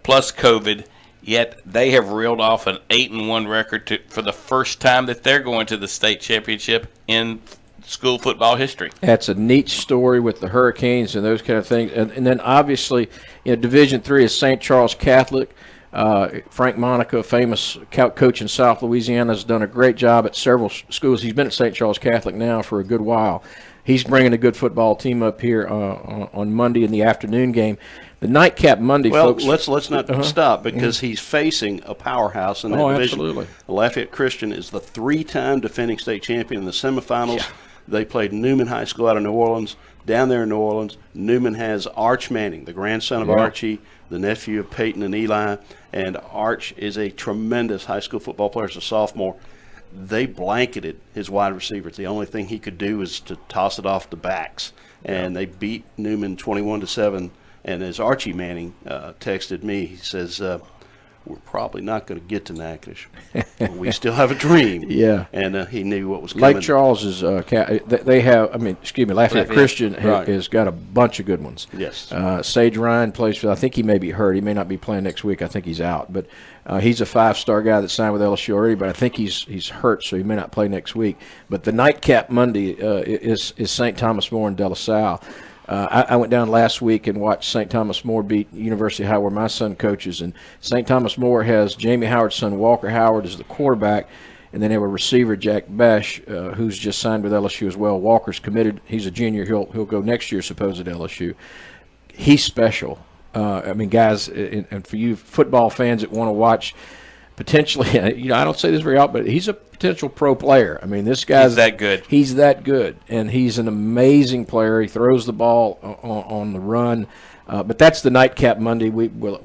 plus COVID. Yet they have reeled off an 8-1 record for the first time that they're going to the state championship in school football history. That's a neat story with the Hurricanes and those kind of things. And then obviously, Division III is St. Charles Catholic. Frank Monica, famous coach in South Louisiana, has done a great job at several schools. He's been at St. Charles Catholic now for a good while. He's bringing a good football team up here on Monday in the afternoon game. The nightcap Monday, folks. Well, let's not stop, because he's facing a powerhouse in that division. Absolutely. Lafayette Christian is the 3-time defending state champion in the semifinals. Yeah. They played Newman High School out of New Orleans. Down there in New Orleans, Newman has Arch Manning, the grandson of Archie, the nephew of Peyton and Eli, and Arch is a tremendous high school football player as a sophomore. They blanketed his wide receivers. The only thing he could do is to toss it off the backs, and they beat Newman 21-7. And as Archie Manning texted me, he says, we're probably not going to get to Natchitoches. We still have a dream. Yeah. And he knew what was coming. Lake Charles is, they have, Lafayette Christian has got a bunch of good ones. Yes. Sage Ryan plays for, I think he may be hurt. He may not be playing next week. I think he's out. But he's a 5-star guy that signed with LSU already, but I think he's hurt, so he may not play next week. But the nightcap Monday is St. Thomas More and De La Salle. I went down last week and watched St. Thomas More beat University High, where my son coaches. And St. Thomas More has Jamie Howard's son, Walker Howard, as the quarterback. And then they have a receiver, Jack Besh, who's just signed with LSU as well. Walker's committed. He's a junior. He'll go next year, supposed, at LSU. He's special. Guys, and for you football fans that want to watch potentially, I don't say this very often, but he's a potential pro player. This guy's that good. He's that good, and he's an amazing player. He throws the ball on the run. But that's the nightcap Monday. We'll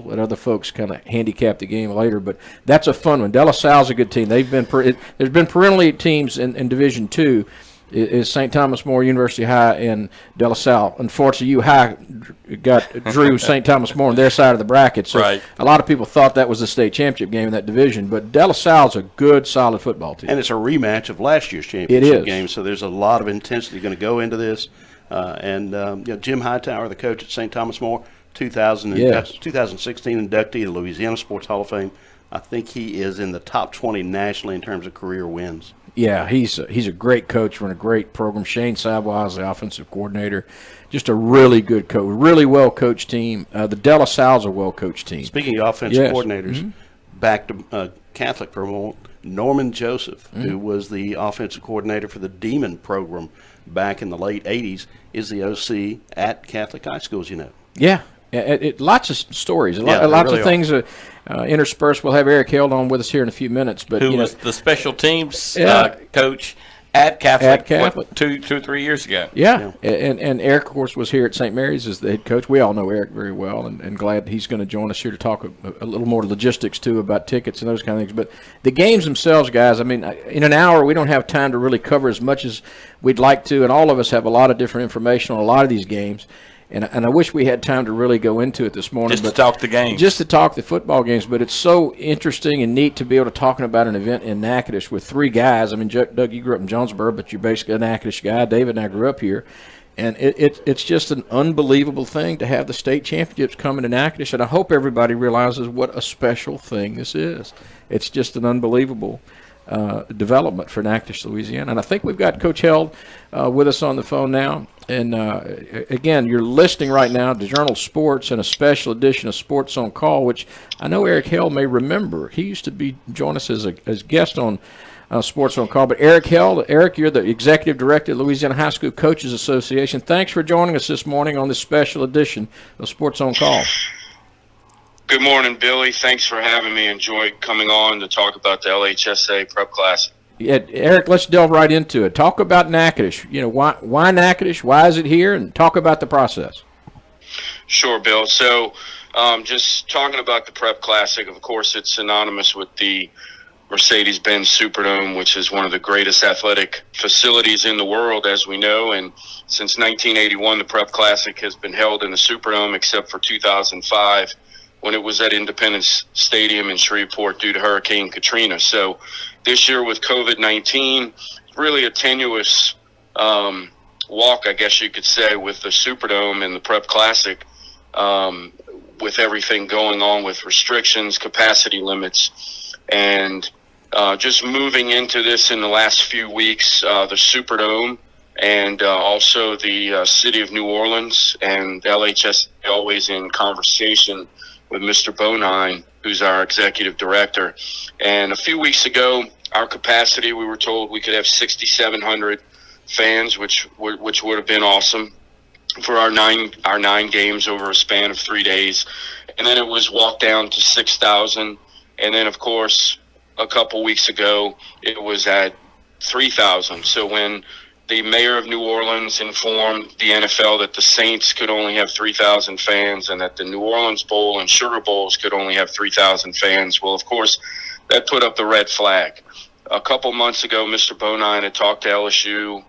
let other folks kind of handicap the game later, but that's a fun one. De La Salle's a good team. They've been there's been perennially teams in Division II. Is St. Thomas More, University High, and De La Salle. Unfortunately, U High drew St. Thomas More on their side of the bracket, so a lot of people thought that was the state championship game in that division. But De La Salle's a good, solid football team. And it's a rematch of last year's championship game, so there's a lot of intensity going to go into this. Jim Hightower, the coach at St. Thomas More, 2016 inductee of the Louisiana Sports Hall of Fame. I think he is in the top 20 nationally in terms of career wins. Yeah, he's a great coach, run a great program. Shane Savoy is the offensive coordinator. Just a really good coach, really well-coached team. The De La Salle's a well-coached team. Speaking of offensive coordinators, back to Catholic for a moment, Norman Joseph, who was the offensive coordinator for the Demon program back in the late 80s, is the OC at Catholic high schools, you know. Yeah, lots of stories, lots of things interspersed. We'll have Eric Held on with us here in a few minutes. But who was the special teams coach at Catholic, what, 2 or 3 years ago. Yeah. And Eric, of course, was here at St. Mary's as the head coach. We all know Eric very well, and glad he's going to join us here to talk a little more logistics, too, about tickets and those kind of things. But the games themselves, guys, I mean, in an hour, we don't have time to really cover as much as we'd like to, and all of us have a lot of different information on a lot of these games. And I wish we had time to really go into it this morning. Just to talk the games. Just to talk the football games. But it's so interesting and neat to be able to talk about an event in Natchitoches with three guys. I mean, Doug, you grew up in Jonesboro, but you're basically a Natchitoches guy. David and I grew up here. And it's just an unbelievable thing to have the state championships coming to Natchitoches. And I hope everybody realizes what a special thing this is. It's just an unbelievable development for Natchitoches, Louisiana. And I think we've got Coach Held with us on the phone now. And, again, you're listening right now to Journal Sports and a special edition of Sports on Call, which I know Eric Held may remember. He used to join us as guest on Sports on Call. But Eric Held, you're the Executive Director of Louisiana High School Coaches Association. Thanks for joining us this morning on this special edition of Sports on Call. Good morning, Billy. Thanks for having me. Enjoyed coming on to talk about the LHSA Prep Classic. Yeah, Eric, let's delve right into it. Talk about Natchitoches. You know, why Natchitoches? Why is it here? And talk about the process. Sure, Bill. So just talking about the Prep Classic, of course, it's synonymous with the Mercedes-Benz Superdome, which is one of the greatest athletic facilities in the world, as we know. And since 1981, the Prep Classic has been held in the Superdome, except for 2005, when it was at Independence Stadium in Shreveport due to Hurricane Katrina. So this year with COVID-19, really a tenuous walk, I guess you could say, with the Superdome and the Prep Classic, with everything going on with restrictions, capacity limits, and just moving into this in the last few weeks, the Superdome and also the city of New Orleans and LHS always in conversation with Mr. Bonine, who's our executive director. And a few weeks ago, our capacity, we were told we could have 6,700 fans, which would have been awesome for our nine games over a span of 3 days. And then it was walked down to 6,000. And then, of course, a couple weeks ago, it was at 3,000. So when the mayor of New Orleans informed the NFL that the Saints could only have 3,000 fans and that the New Orleans Bowl and Sugar Bowls could only have 3,000 fans, well, of course, that put up the red flag. A couple months ago, Mr. Bonine had talked to LSU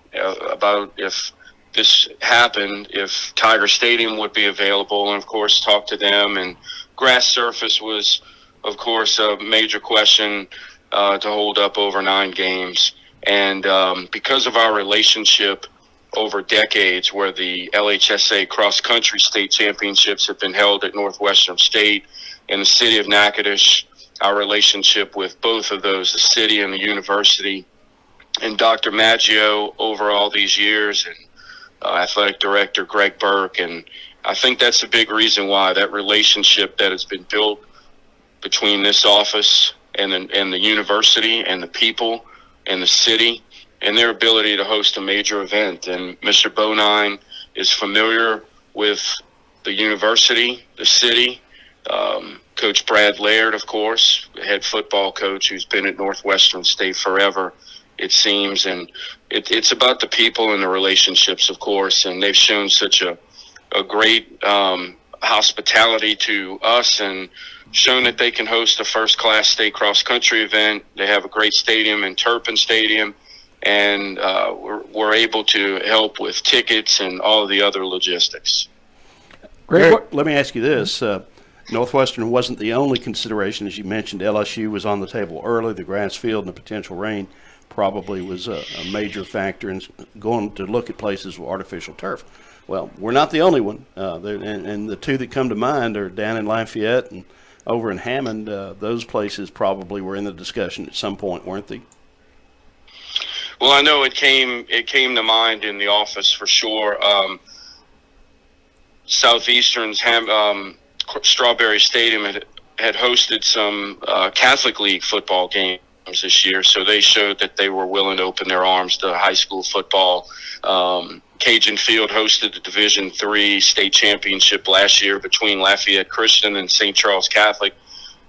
about if this happened, if Tiger Stadium would be available, and, of course, talked to them. And grass surface was, of course, a major question to hold up over 9 games. And because of our relationship over decades, where the LHSA cross-country state championships have been held at Northwestern State and the city of Natchitoches, our relationship with both of those, the city and the university, and Dr. Maggio over all these years, and athletic director Greg Burke. And I think that's a big reason why that relationship that has been built between this office and the university and the people and the city and their ability to host a major event. And Mr. Bonine is familiar with the university, the city, Coach Brad Laird, of course, the head football coach who's been at Northwestern State forever, it seems. And it's about the people and the relationships, of course, and they've shown such a great hospitality to us and shown that they can host a first-class state cross-country event. They have a great stadium in Turpin Stadium, and we're able to help with tickets and all of the other logistics. Eric, let me ask you this. Northwestern wasn't the only consideration. As you mentioned, LSU was on the table early. The grass field and the potential rain probably was a major factor in going to look at places with artificial turf. Well, we're not the only one, and the two that come to mind are down in Lafayette and over in Hammond. Those places probably were in the discussion at some point, weren't they? Well, I know it came to mind in the office for sure. Southeastern's Strawberry Stadium had hosted some Catholic League football games this year, so they showed that they were willing to open their arms to high school football. Cajun Field hosted the Division III state championship last year between Lafayette Christian and St. Charles Catholic,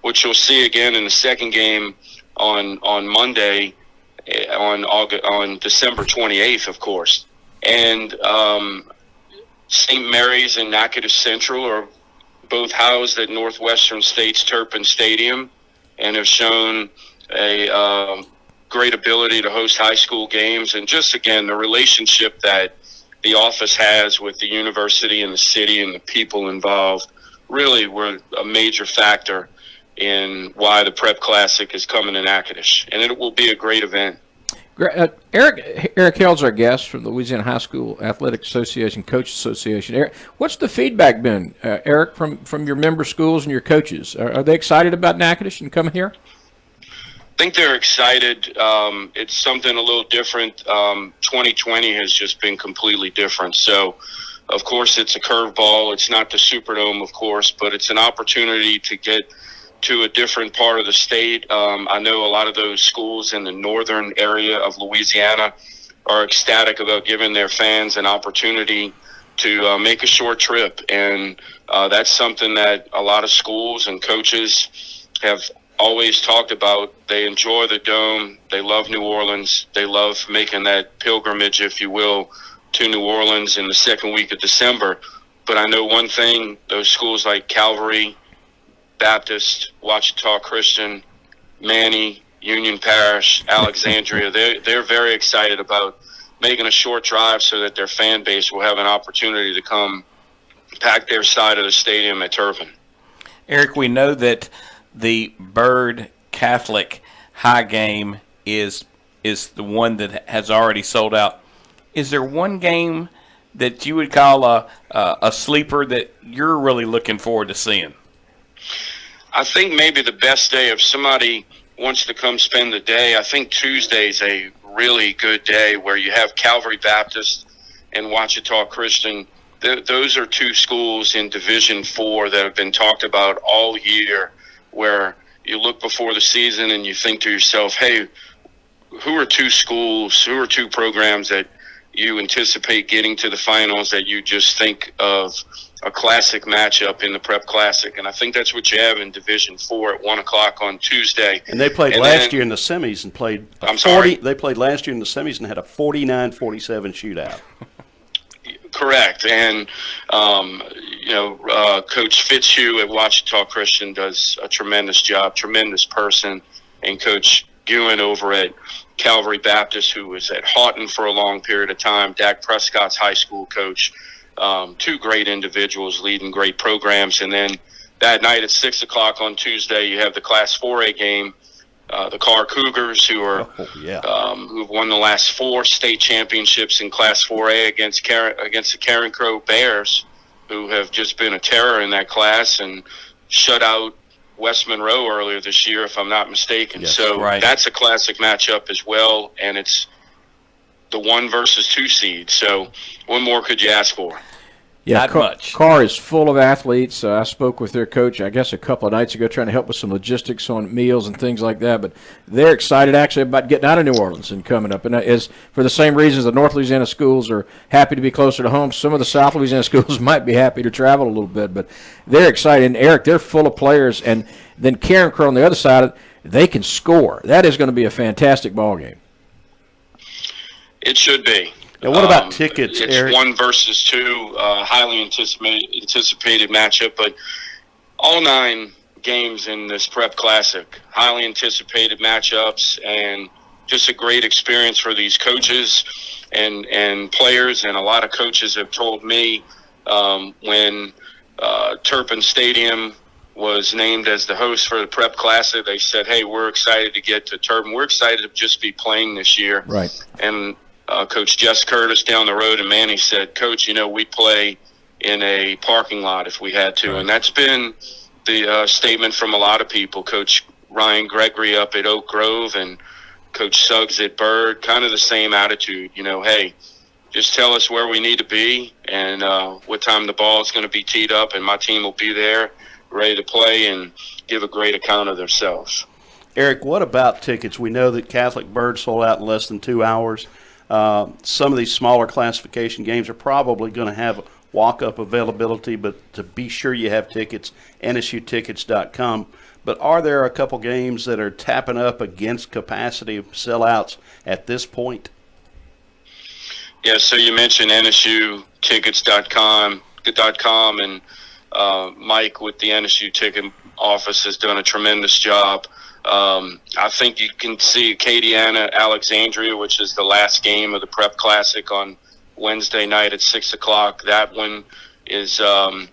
which you'll see again in the second game on Monday, on December 28th, of course. And St. Mary's and Natchitoches Central are both housed at Northwestern State's Turpin Stadium and have shown a great ability to host high school games. And just, again, the relationship that the office has with the university and the city and the people involved really were a major factor in why the Prep Classic is coming in Natchitoches. And it will be a great event. Eric Hill's our guest from the Louisiana High School Athletic Association, Coach Association. Eric, what's the feedback been, Eric, from your member schools and your coaches? Are they excited about Natchitoches and coming here? I think they're excited. It's something a little different. 2020 has just been completely different. So, of course, it's a curveball. It's not the Superdome, of course, but it's an opportunity to get to a different part of the state. I know a lot of those schools in the northern area of Louisiana are ecstatic about giving their fans an opportunity to make a short trip. And that's something that a lot of schools and coaches have always talked about. They enjoy the Dome. They love New Orleans. They love making that pilgrimage, if you will, to New Orleans in the second week of December. But I know one thing, those schools like Calvary Baptist, Ouachita Christian, Manny, Union Parish, Alexandria, they're very excited about making a short drive so that their fan base will have an opportunity to come pack their side of the stadium at Turpin. Eric, we know that the BYRD Catholic high game is the one that has already sold out. Is there one game that you would call a sleeper that you're really looking forward to seeing? I think maybe the best day, if somebody wants to come spend the day, I think Tuesday's a really good day where you have Calvary Baptist and Ouachita Christian. Those are two schools in Division IV that have been talked about all year, where you look before the season and you think to yourself, hey, who are two schools, who are two programs that you anticipate getting to the finals that you just think of a classic matchup in the Prep Classic? And I think that's what you have in Division IV at 1 o'clock on Tuesday. And they played last year in the semis and played They played last year in the semis and had a 49-47 shootout. Correct. And, Coach Fitzhugh at Ouachita Christian does a tremendous job, tremendous person. And Coach Ewan over at Calvary Baptist, who was at Houghton for a long period of time, Dak Prescott's high school coach. Two great individuals leading great programs. And then that night at 6 o'clock on Tuesday, you have the Class 4A game. The Carr Cougars, who who've won the last 4 state championships in Class 4A against the Karen Crow Bears, who have just been a terror in that class and shut out West Monroe earlier this year, if I'm not mistaken. Yes, so right. That's a classic matchup as well, and it's the 1 versus 2 seed. So what more could you ask for? Yeah, Not much. Carr is full of athletes. I spoke with their coach, I guess, a couple of nights ago, trying to help with some logistics on meals and things like that. But they're excited, actually, about getting out of New Orleans and coming up. And as for the same reasons the North Louisiana schools are happy to be closer to home, some of the South Louisiana schools might be happy to travel a little bit. But they're excited. And, Eric, they're full of players. And then Karen Crow on the other side, they can score. That is going to be a fantastic ball game. It should be. Now, what about tickets, It's Eric? 1 versus 2, highly anticipated matchup. But all 9 games in this Prep Classic, highly anticipated matchups, and just a great experience for these coaches and players. And a lot of coaches have told me when Turpin Stadium was named as the host for the Prep Classic, they said, hey, we're excited to get to Turpin. We're excited to just be playing this year. Right. And Coach Jess Curtis down the road in Manny said, Coach, we'd play in a parking lot if we had to. Right. And that's been the statement from a lot of people. Coach Ryan Gregory up at Oak Grove and Coach Suggs at BYRD, kind of the same attitude. Hey, just tell us where we need to be and what time the ball is going to be teed up, and my team will be there ready to play and give a great account of themselves. Eric, what about tickets? We know that Catholic BYRD sold out in less than 2 hours. Some of these smaller classification games are probably going to have walk-up availability, but to be sure you have tickets, nsutickets.com. But are there a couple games that are tapping up against capacity sellouts at this point? Yeah, so you mentioned nsutickets.com, and Mike with the NSU ticket office has done a tremendous job. I think you can see Acadiana, Alexandria, which is the last game of the Prep Classic on Wednesday night at 6 o'clock. That one is those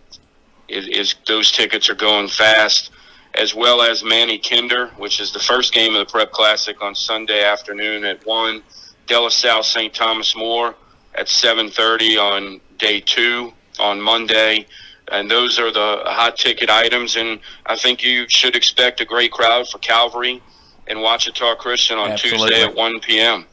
tickets are going fast, as well as Manny Kinder, which is the first game of the Prep Classic on Sunday afternoon at 1. De La Salle St. Thomas More at 7:30 on day 2 on Monday. And those are the hot ticket items. And I think you should expect a great crowd for Calvary and Ouachita Christian on Tuesday at 1 p.m.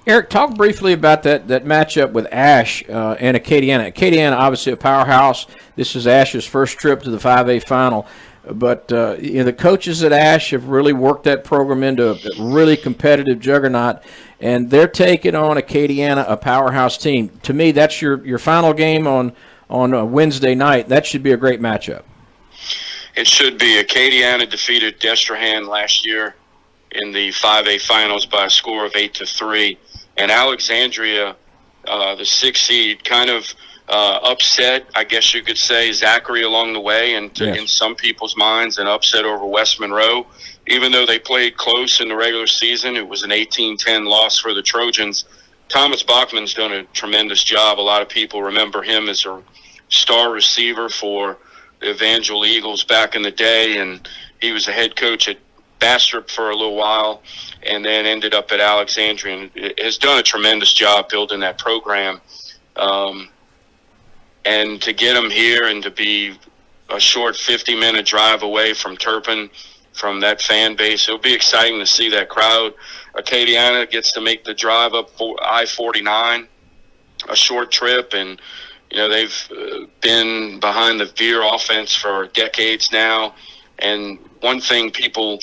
Eric, talk briefly about that matchup with Ash and Acadiana. Acadiana, obviously a powerhouse. This is Ash's first trip to the 5A final. But the coaches at Ash have really worked that program into a really competitive juggernaut, and they're taking on Acadiana, a powerhouse team. To me, that's your final game on a Wednesday night. That should be a great matchup. It should be. Acadiana defeated Destrehan last year in the 5A finals by a score of 8-3, and Alexandria, the 6th seed, kind of upset, I guess you could say, Zachary along the way, and in some people's minds, an upset over West Monroe. Even though they played close in the regular season, it was an 18-10 loss for the Trojans. Thomas Bachman's done a tremendous job. A lot of people remember him as a star receiver for the Evangel Eagles back in the day, and he was a head coach at Bastrop for a little while and then ended up at Alexandria, and has done a tremendous job building that program. And to get him here and to be a short 50-minute drive away from Turpin, from that fan base, it'll be exciting to see that crowd. Acadiana gets to make the drive up I-49, a short trip, and they've been behind the Veer offense for decades now. And one thing people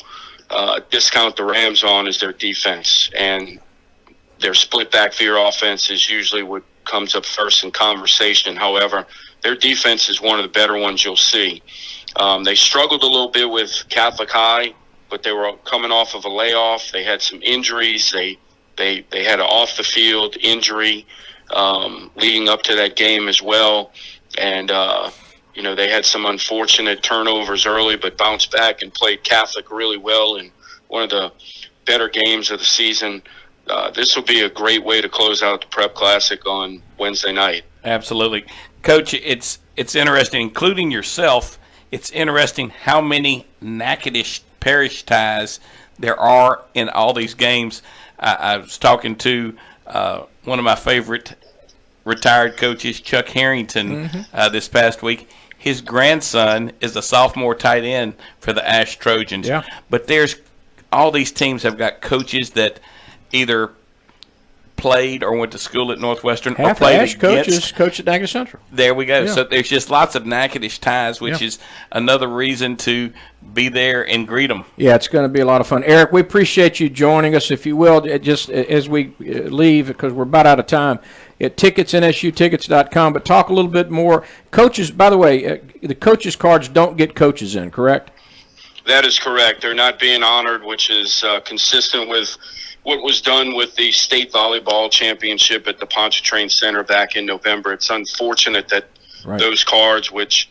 discount the Rams on is their defense, and their split back Veer offense is usually what comes up first in conversation. However, their defense is one of the better ones you'll see. They struggled a little bit with Catholic High, but they were coming off of a layoff. They had some injuries. They had an off-the-field injury leading up to that game as well. And, they had some unfortunate turnovers early, but bounced back and played Catholic really well in one of the better games of the season. This will be a great way to close out the Prep Classic on Wednesday night. Absolutely. Coach, it's interesting, including yourself, it's interesting how many Natchitoches parish ties there are in all these games. I was talking to one of my favorite retired coaches, Chuck Harrington, this past week. His grandson is a sophomore tight end for the Ash Trojans. Yeah. But there's all these teams have got coaches that either played or went to school at Northwestern or played Ash coaches coach at Natchitoches Central. There we go. Yeah. So there's just lots of Natchitoches ties, which is another reason to be there and greet them. Yeah, it's going to be a lot of fun. Eric, we appreciate you joining us. If you will, just as we leave, because we're about out of time, at nsutickets.com, but talk a little bit more. Coaches, by the way, the coaches' cards don't get coaches in, correct? That is correct. They're not being honored, which is consistent with what was done with the state volleyball championship at the Pontchartrain Center back in November. It's unfortunate that those cards, which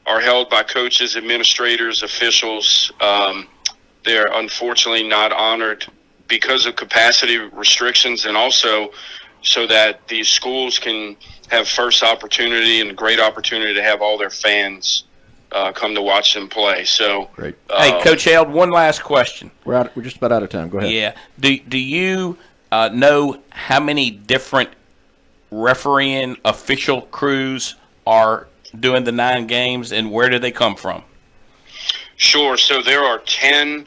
are held by coaches, administrators, officials, they're unfortunately not honored because of capacity restrictions, and also so that these schools can have first opportunity and great opportunity to have all their fans come to watch them play. So, great. Hey, Coach Held, one last question. We're just about out of time. Go ahead. Yeah. Do you know how many different refereeing official crews are doing the 9 games, and where do they come from? Sure. So there are 10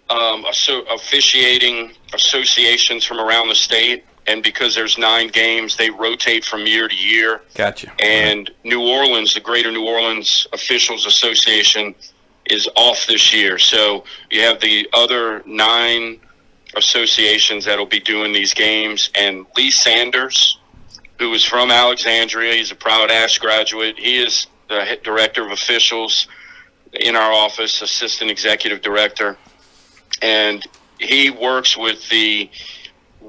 officiating associations from around the state, and because there's 9 games, they rotate from year to year. Gotcha. And New Orleans, the Greater New Orleans Officials Association, is off this year. So you have the other 9 associations that'll be doing these games. And Lee Sanders, who is from Alexandria, he's a proud Ash graduate. He is the director of officials in our office, assistant executive director. And he works with the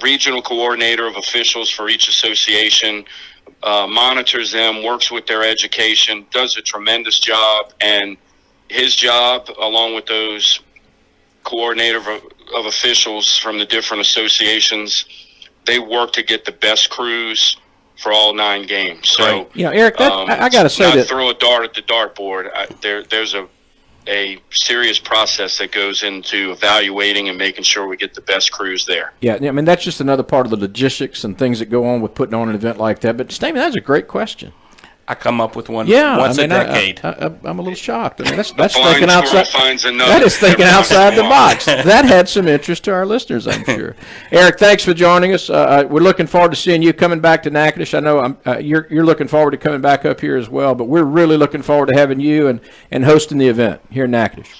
regional coordinator of officials for each association, monitors them, works with their education, does a tremendous job. And his job, along with those coordinator of officials from the different associations, they work to get the best crews for all 9 games. So, Eric, I got to say not that throw a dart at the dartboard. There's a serious process that goes into evaluating and making sure we get the best crews there. Yeah, I mean, that's just another part of the logistics and things that go on with putting on an event like that. But, Stamey, that's a great question. I come up with one once a decade. I'm a little shocked. I mean, that's blind thinking outside. Finds another That is thinking every outside the once in a box. That had some interest to our listeners, I'm sure. Eric, thanks for joining us. We're looking forward to seeing you coming back to Natchitoches. I know you're looking forward to coming back up here as well, but we're really looking forward to having you and hosting the event here in Natchitoches.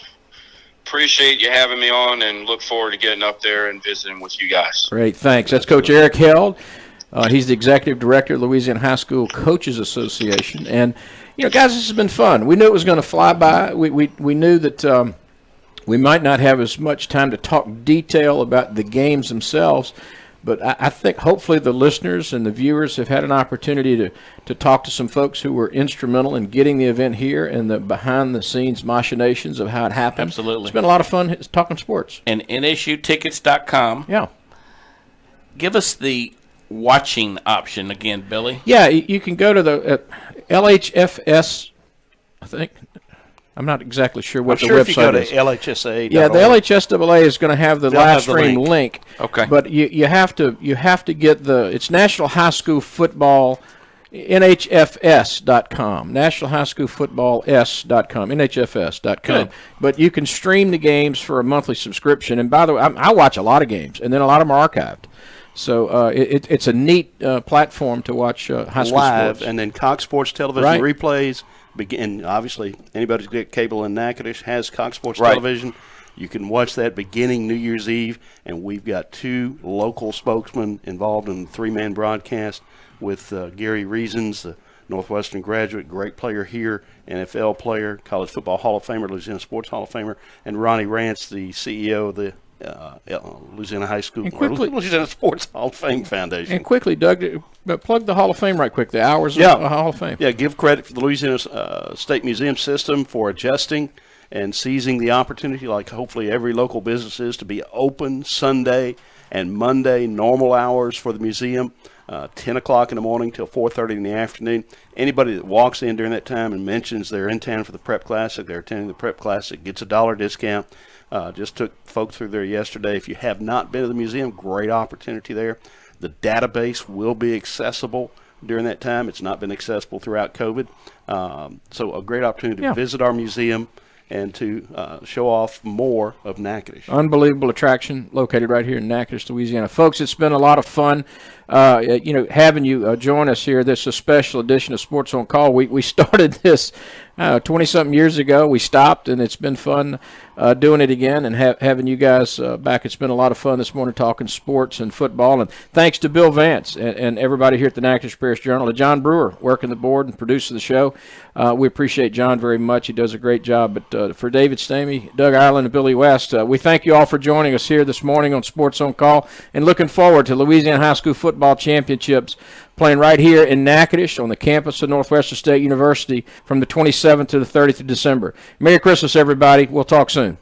Appreciate you having me on, and look forward to getting up there and visiting with you guys. Great, thanks. That's Coach Eric Held. He's the executive director of the Louisiana High School Coaches Association. And, guys, this has been fun. We knew it was going to fly by. We knew that we might not have as much time to talk detail about the games themselves, but I think hopefully the listeners and the viewers have had an opportunity to talk to some folks who were instrumental in getting the event here and the behind-the-scenes machinations of how it happened. Absolutely. It's been a lot of fun talking sports. And NSUtickets.com. Yeah. Give us the watching option again, Billy. Yeah, you can go to the LHFS, I think. I'm not exactly sure what the website if you go to is. LHSA. Yeah, the LHSAA is going to have the live stream link. Okay. But you have to get it's National High School Football, NHFS.com, National High School Football S.com, NHFS.com. Good. But you can stream the games for a monthly subscription. And by the way, I watch a lot of games, and then a lot of them are archived. So it's a neat platform to watch high school live, sports. And then Cox Sports Television replays. And obviously, anybody who's got cable in Natchitoches has Cox Sports Television. You can watch that beginning New Year's Eve, and we've got 2 local spokesmen involved in the 3-man broadcast with Gary Reasons, the Northwestern graduate, great player here, NFL player, College Football Hall of Famer, Louisiana Sports Hall of Famer, and Ronnie Rance, the CEO of the Louisiana High School, Louisiana Sports Hall of Fame Foundation. And quickly, Doug, plug the Hall of Fame right quick, the hours of the Hall of Fame. Yeah, give credit for the Louisiana State Museum system for adjusting and seizing the opportunity, like hopefully every local business is, to be open Sunday and Monday, normal hours for the museum, 10 o'clock in the morning till 4:30 in the afternoon. Anybody that walks in during that time and mentions they're in town for the Prep Classic, they're attending the Prep Classic, gets a $1 discount. Just took folks through there yesterday. If you have not been to the museum, great opportunity there. The database will be accessible during that time. It's not been accessible throughout COVID. So a great opportunity to visit our museum and to show off more of Natchitoches. Unbelievable attraction located right here in Natchitoches, Louisiana. Folks, it's been a lot of fun, having you join us here. This is a special edition of Sports on Call. We started this 20-something years ago. We stopped, and it's been fun doing it again and having you guys back. It's been a lot of fun this morning talking sports and football. And thanks to Bill Vance and everybody here at the Natchitoches Parish Journal, to John Brewer working the board and producing the show. We appreciate John very much. He does a great job. But for David Stamey, Doug Ireland, and Billy West, we thank you all for joining us here this morning on Sports on Call, and looking forward to Louisiana High School Football Championships playing right here in Natchitoches on the campus of Northwestern State University from the 27th to the 30th of December. Merry Christmas, everybody. We'll talk soon.